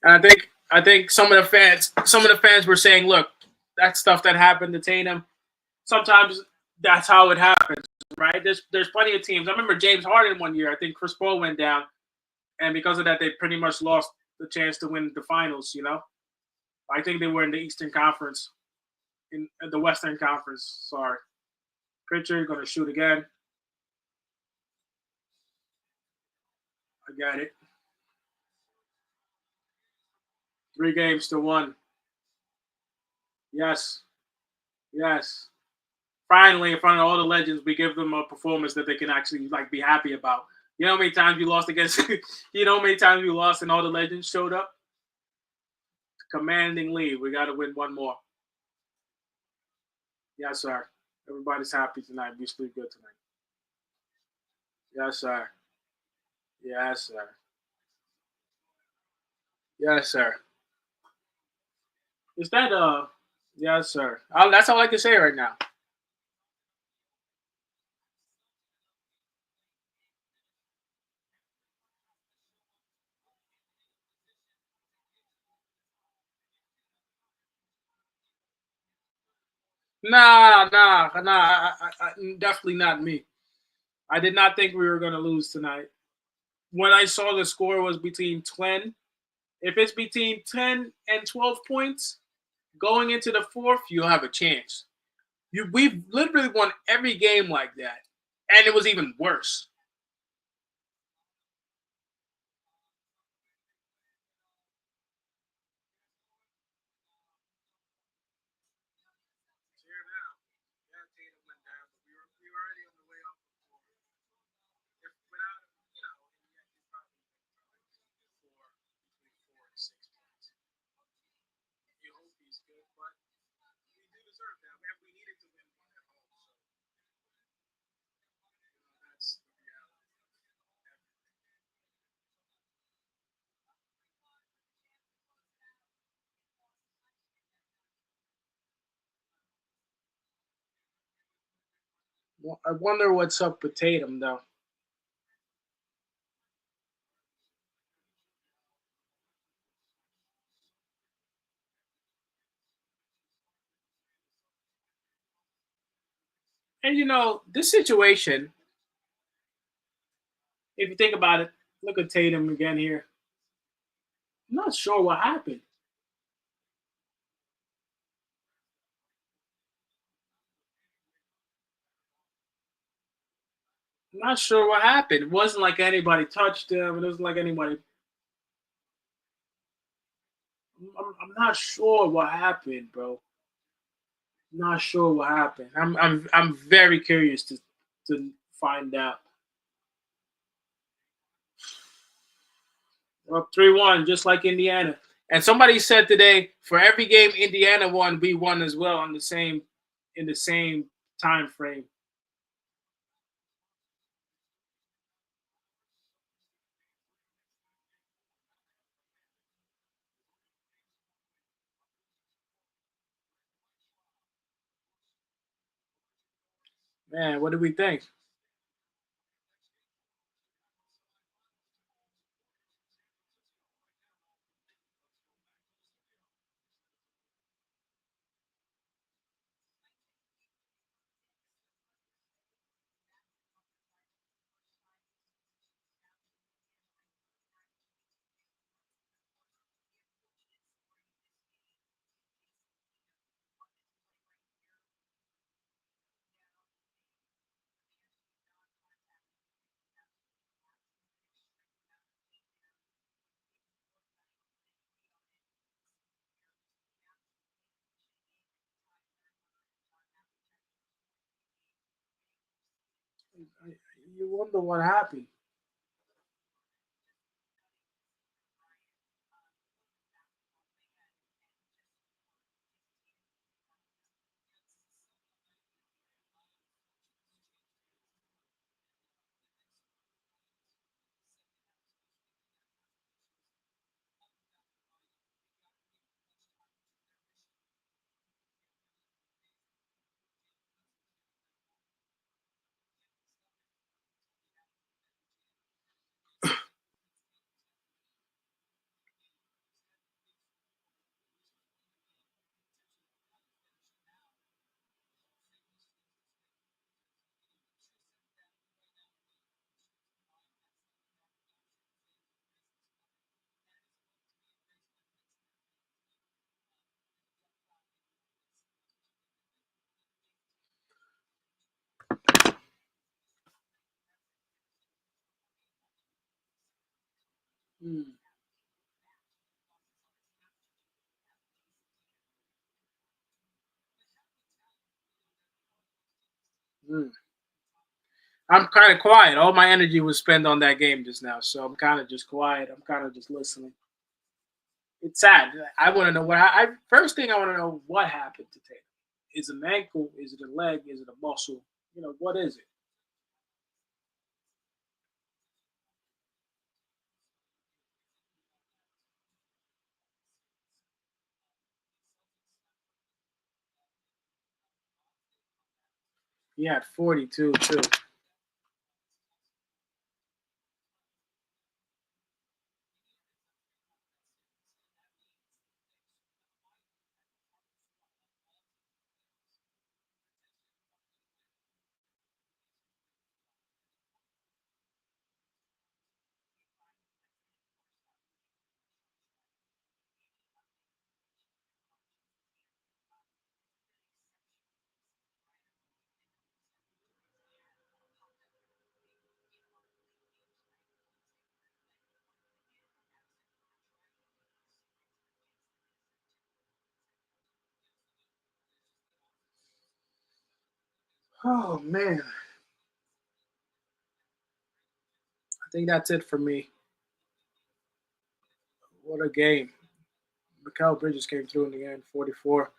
And I think some of the fans were saying, look, that stuff that happened to Tatum, sometimes that's how it happens, right? There's plenty of teams. I remember James Harden one year. I think Chris Paul went down, and because of that, they pretty much lost the chance to win the finals. I think they were in the Eastern Conference, in the Western Conference. Sorry, Pritchard going to shoot again. I got it. 3 games to 1. Yes, yes. Finally, in front of all the legends, we give them a performance that they can actually like be happy about. You know how many times you lost against? You know how many times you lost and all the legends showed up? Commanding lead. We got to win one more. Yes, sir. Everybody's happy tonight. We sleep good tonight. Yes, sir. Yes, sir. Yes, sir. Is that Yes, sir. That's all I can say right now. Nah, nah, nah. Definitely not me. I did not think we were going to lose tonight. When I saw the score was between 10, if it's between 10 and 12 points going into the fourth, you'll have a chance. We've literally won every game like that, and it was even worse. Here now, yeah, Tatum went down, but we were already on the way up before. If without him, in the end, you probably between 4 and 6 points. You hope he's good, but we do deserve that, and we needed to win one at home. So that's the reality. Well, I wonder what's up with Tatum though. And this situation, if you think about it, look at Tatum again here. I'm not sure what happened. I'm not sure what happened. It wasn't like anybody touched him. It wasn't like anybody. I'm not sure what happened, bro. I'm not sure what happened. I'm very curious to find out. We're up 3-1, just like Indiana. And somebody said today, for every game Indiana won, we won as well in the same time frame. Man, what do we think? You wonder what happened. Mm, mm. I'm kind of quiet. All my energy was spent on that game just now, so I'm kind of just quiet. I'm kind of just listening. It's sad. I want to know first thing I want to know what happened to Tatum. Is it an ankle? Is it a leg? Is it a muscle? What is it? He had 42 too. Oh man, I think that's it for me. What a game! Mikal Bridges came through in the end. 44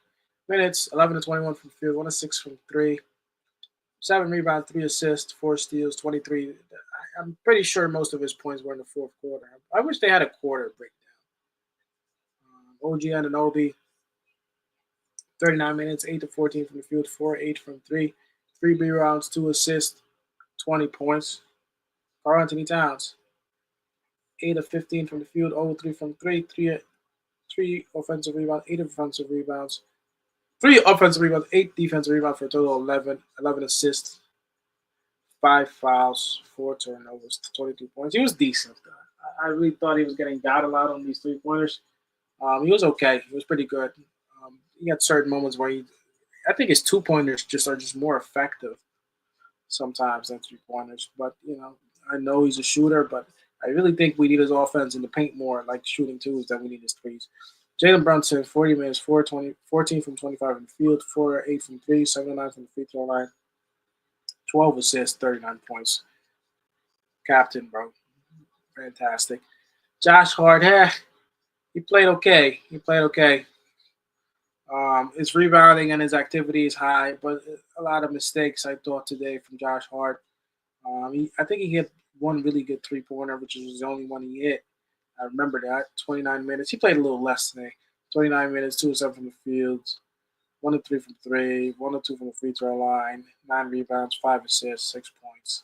minutes, 11 to 21 from field, 1 of 6 from three, 7 rebounds, 3 assists, 4 steals, 23. I'm pretty sure most of his points were in the fourth quarter. I wish they had a quarter breakdown. OG Ananobi, 39 minutes, 8 to 14 from the field, 4 8 from three, 3 rebounds, 2 assists, 20 points. Karl Anthony Towns, 8 of 15 from the field, 0 3 from three offensive rebounds, 8 offensive rebounds, 3 offensive rebounds, 8 defensive rebounds for a total of 11 assists, 5 fouls, 4 turnovers, 22 points. He was decent. I really thought he was getting got a lot on these 3 pointers. He was okay. He was pretty good. He had certain moments where I think his 2 pointers are just more effective sometimes than 3 pointers. But I know he's a shooter, but I really think we need his offense in the paint more, like shooting twos, than we need his threes. Jalen Brunson, 40 minutes, 14 from 25 in the field, 4 8 from three, 7 9 from the free throw line, 12 assists, 39 points. Captain, bro. Fantastic. Josh Hart, He played okay. He played okay. His rebounding and his activity is high, but a lot of mistakes I thought today from Josh Hart. I think he hit one really good 3-pointer, which was the only one he hit. I remember that. 29 minutes. He played a little less today. 29 minutes, 2 of 7 from the field, 1 of 3 from 3, 1 of 2 from the free throw line, 9 rebounds, 5 assists, 6 points.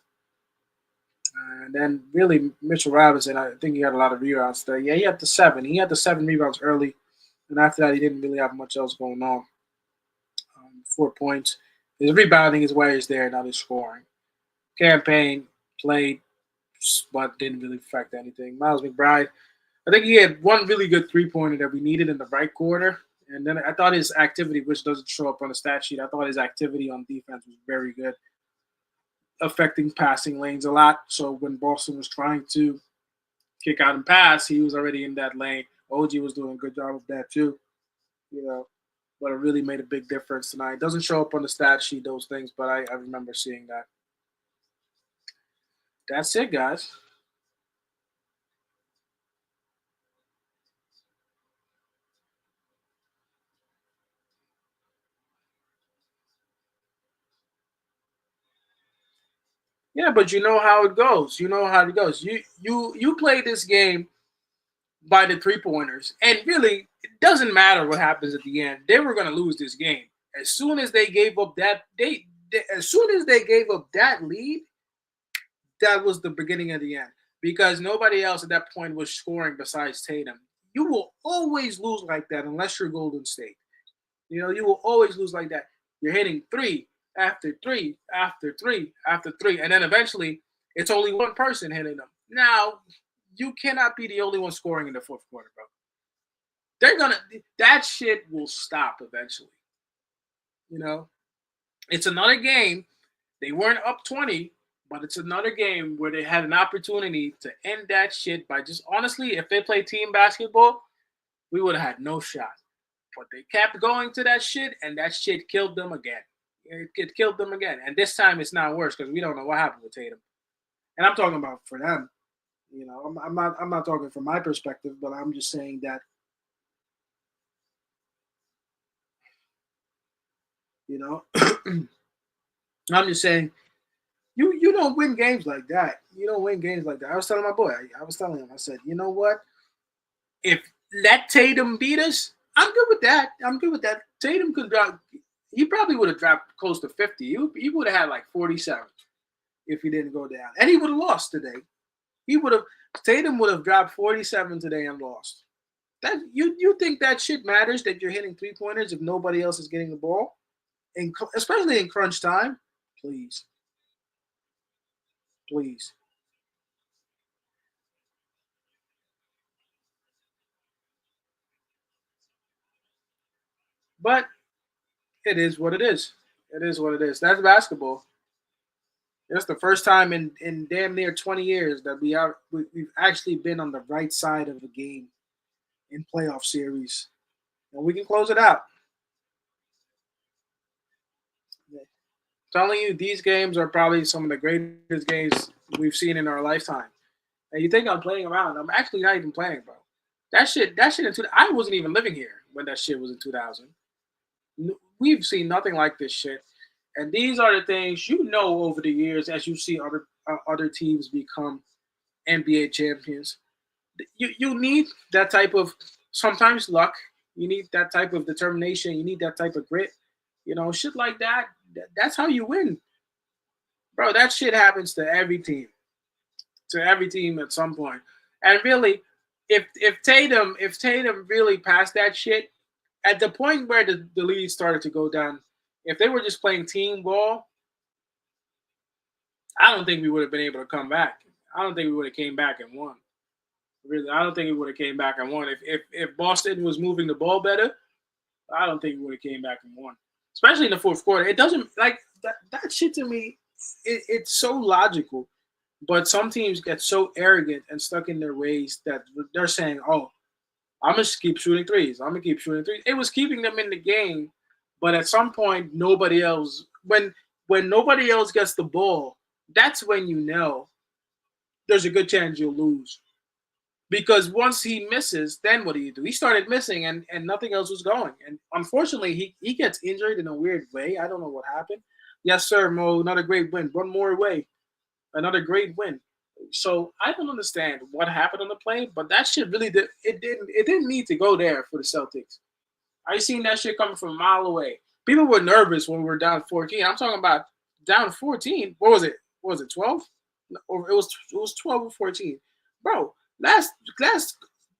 And then really Mitchell Robinson, I think he had a lot of rebounds today. Yeah, he had the 7. He had the 7 rebounds early, and after that he didn't really have much else going on. 4 points. His rebounding is where he's there, not his scoring. Campaign played, but didn't really affect anything. Miles McBride, I think he had one really good 3-pointer that we needed in the right quarter. And then I thought his activity, which doesn't show up on the stat sheet, I thought his activity on defense was very good, affecting passing lanes a lot. So when Boston was trying to kick out and pass, he was already in that lane. OG was doing a good job of that too, you know. But it really made a big difference tonight. It doesn't show up on the stat sheet, those things, but I remember seeing that. That's it, guys. Yeah, but you know how it goes. You know how it goes. You play this game by the 3-pointers, and really, it doesn't matter what happens at the end. They were going to lose this game as soon as they gave up that as soon as they gave up that lead. That was the beginning of the end because nobody else at that point was scoring besides Tatum. You will always lose like that unless you're Golden State. You know, you will always lose like that. You're hitting 3 after 3 after 3 after 3, and then eventually it's only one person hitting them. Now, you cannot be the only one scoring in the fourth quarter, bro. That shit will stop eventually. You know, it's another game. They weren't up 20, but it's another game where they had an opportunity to end that shit by just honestly, if they played team basketball, we would have had no shot. But they kept going to that shit, and that shit killed them again. It killed them again. And this time it's not worse because we don't know what happened with Tatum. And I'm talking about for them. You know, I'm not talking from my perspective, but I'm just saying that, you know, I'm just saying you don't win games like that. You don't win games like that. I was telling my boy, I was telling him, I said, you know what? If let Tatum beat us, I'm good with that. I'm good with that. Tatum could drop. He probably would have dropped close to 50. He would have had like 47 if he didn't go down, and he would have lost today. He would have. Tatum would have dropped 47 today and lost. That you think that shit matters that you're hitting 3-pointers if nobody else is getting the ball, and especially in crunch time? Please, please. But it is what it is. It is what it is. That's basketball. It's the first time in damn near 20 years that we've actually been on the right side of the game in playoff series, and we can close it out. Telling you, these games are probably some of the greatest games we've seen in our lifetime. And you think I'm playing around? I'm actually not even playing, bro. That shit I wasn't even living here when that shit was in 2000. We've seen nothing like this shit. And these are the things you know over the years as you see other teams become NBA champions. You need that type of sometimes luck. You need that type of determination. You need that type of grit. You know, shit like that. That's how you win, bro. That shit happens to every team at some point. And really, if Tatum really passed that shit at the point where the lead started to go down, if they were just playing team ball, I don't think we would have been able to come back. I don't think we would have came back and won. Really, I don't think we would have came back and won. If Boston was moving the ball better, I don't think we would have came back and won. Especially in the fourth quarter. It doesn't like that shit to me. It's so logical, but some teams get so arrogant and stuck in their ways that they're saying, "Oh, I'm gonna keep shooting threes. I'm gonna keep shooting threes." It was keeping them in the game, but at some point, nobody else. When nobody else gets the ball, that's when you know there's a good chance you'll lose. Because once he misses, then what do you do? He started missing, and nothing else was going. And unfortunately, he gets injured in a weird way. I don't know what happened. Yes, sir, Mo. Another great win. One more away. Another great win. So I don't understand what happened on the play, but that shit really did. It didn't need to go there for the Celtics. I seen that shit coming from a mile away. People were nervous when we were down 14. I'm talking about down 14. What was it? What was it 12? Or it was 12 or 14. Bro, last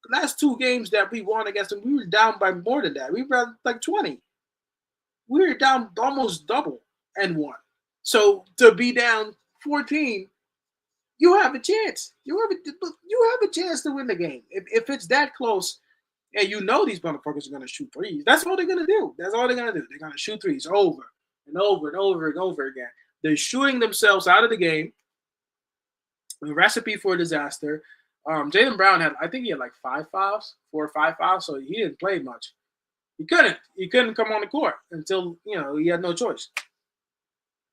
last two games that we won against them, we were down by more than that. We were like 20. We were down almost double and won. So to be down 14, you have a chance. You have a chance to win the game. If it's that close, and you know these motherfuckers are gonna shoot threes. That's all they're gonna do. That's all they're gonna do. They're gonna shoot threes over and over and over and over again. They're shooting themselves out of the game. A recipe for disaster. Jaylen Brown had, I think he had like 5 fouls, 4 or 5 fouls, so he didn't play much. He couldn't. He couldn't come on the court until he had no choice.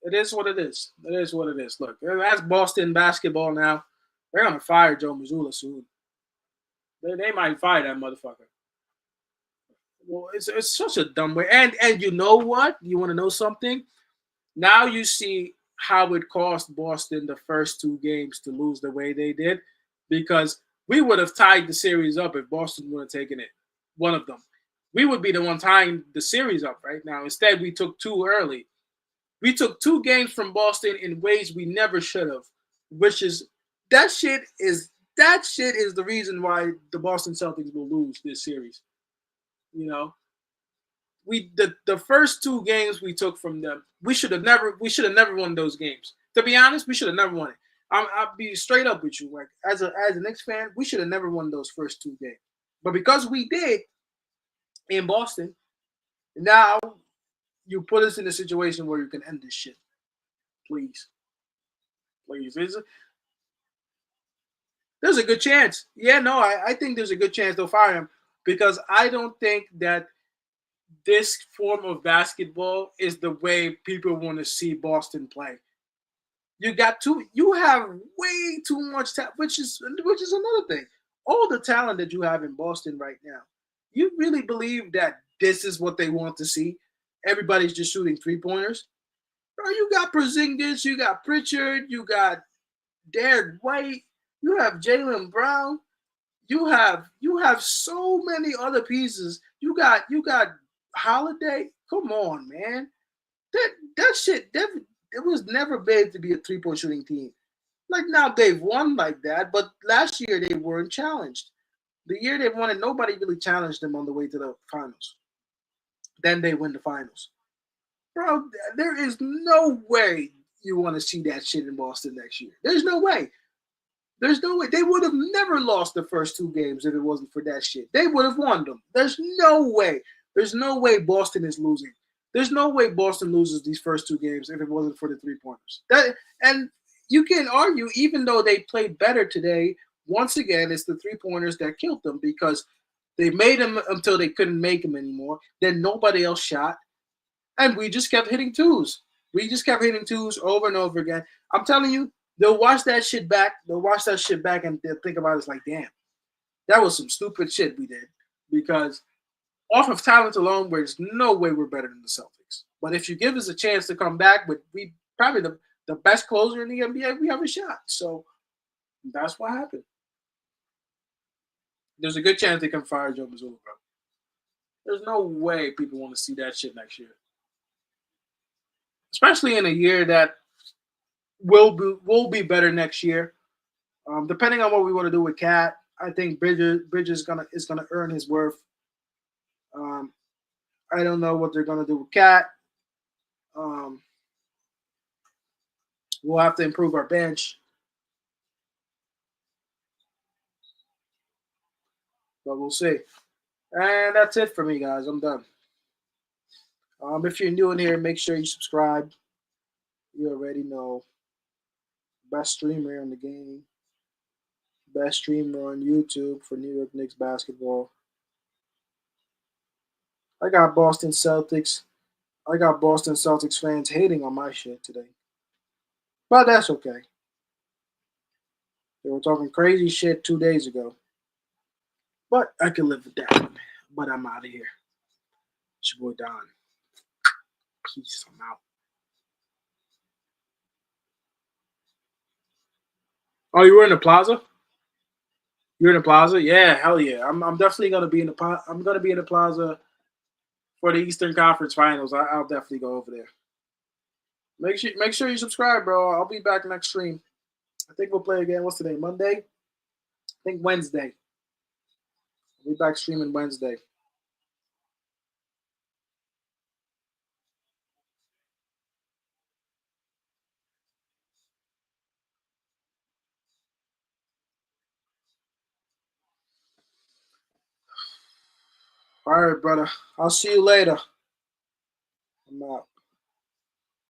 It is what it is. It is what it is. Look, that's Boston basketball now. They're gonna fire Joe Mazzulla soon. They might fire that motherfucker. Well, it's such a dumb way. And you know what? You want to know something? Now you see how it cost Boston the first two games to lose the way they did, because we would have tied the series up if Boston would have taken it. One of them. We would be the one tying the series up right now. Instead, we took two early. We took two games from Boston in ways we never should have, which is that shit is the reason why the Boston Celtics will lose this series. You know, the first two games we took from them, we should have never won those games. To be honest, we should have never won it. I'll be straight up with you. Like as a Knicks fan, we should have never won those first two games. But because we did in Boston, now you put us in a situation where you can end this shit. Please. Please. There's a good chance. Yeah, no, I think there's a good chance they'll fire him, because I don't think that this form of basketball is the way people want to see Boston play. You have way too much talent, which is another thing. All the talent that you have in Boston right now, you really believe that this is what they want to see? Everybody's just shooting 3-pointers? Bro, you got Porzingis, you got Pritchard, you got Derek White, you have Jaylen Brown, you have so many other pieces. You got Holiday. Come on, man. That shit it was never made to be a 3-point shooting team. Like now they've won like that, but last year they weren't challenged. The year they won it, nobody really challenged them on the way to the finals. Then they win the finals. Bro, there is no way you want to see that shit in Boston next year. There's no way. There's no way. They would have never lost the first two games if it wasn't for that shit. They would have won them. There's no way. There's no way Boston is losing. There's no way Boston loses these first two games if it wasn't for the 3-pointers. And you can argue, even though they played better today, once again, it's the 3-pointers that killed them, because they made them until they couldn't make them anymore. Then nobody else shot. And we just kept hitting twos. We just kept hitting twos over and over again. I'm telling you, they'll watch that shit back. They'll watch that shit back and they'll think about it. It's like, damn, that was some stupid shit we did. Because off of talent alone, there's no way we're better than the Celtics. But if you give us a chance to come back with we probably the best closer in the NBA, we have a shot. So that's what happened. There's a good chance they can fire Joe Mazzulla, bro. There's no way people want to see that shit next year. Especially in a year that will be better next year. Depending on what we want to do with Cat, I think Bridges is gonna earn his worth. I don't know what they're gonna do with Cat. We'll have to improve our bench, but we'll see. And that's it for me, guys. I'm done. If you're new in here, make sure you subscribe. You already know. Best streamer in the game. Best streamer on YouTube for New York Knicks basketball. I got Boston Celtics fans hating on my shit today. But that's okay. They were talking crazy shit 2 days ago. But I can live with that. But I'm out of here. It's your boy Don. Peace. I'm out. Oh, you were in the plaza? You're in the plaza? Yeah, hell yeah. I'm definitely gonna be in the I'm gonna be in the plaza for the Eastern Conference Finals. I'll definitely go over there. Make sure you subscribe, bro. I'll be back next stream. I think we'll play again. What's today? Monday? I think Wednesday. I'll be back streaming Wednesday. All right, brother. I'll see you later. I'm out.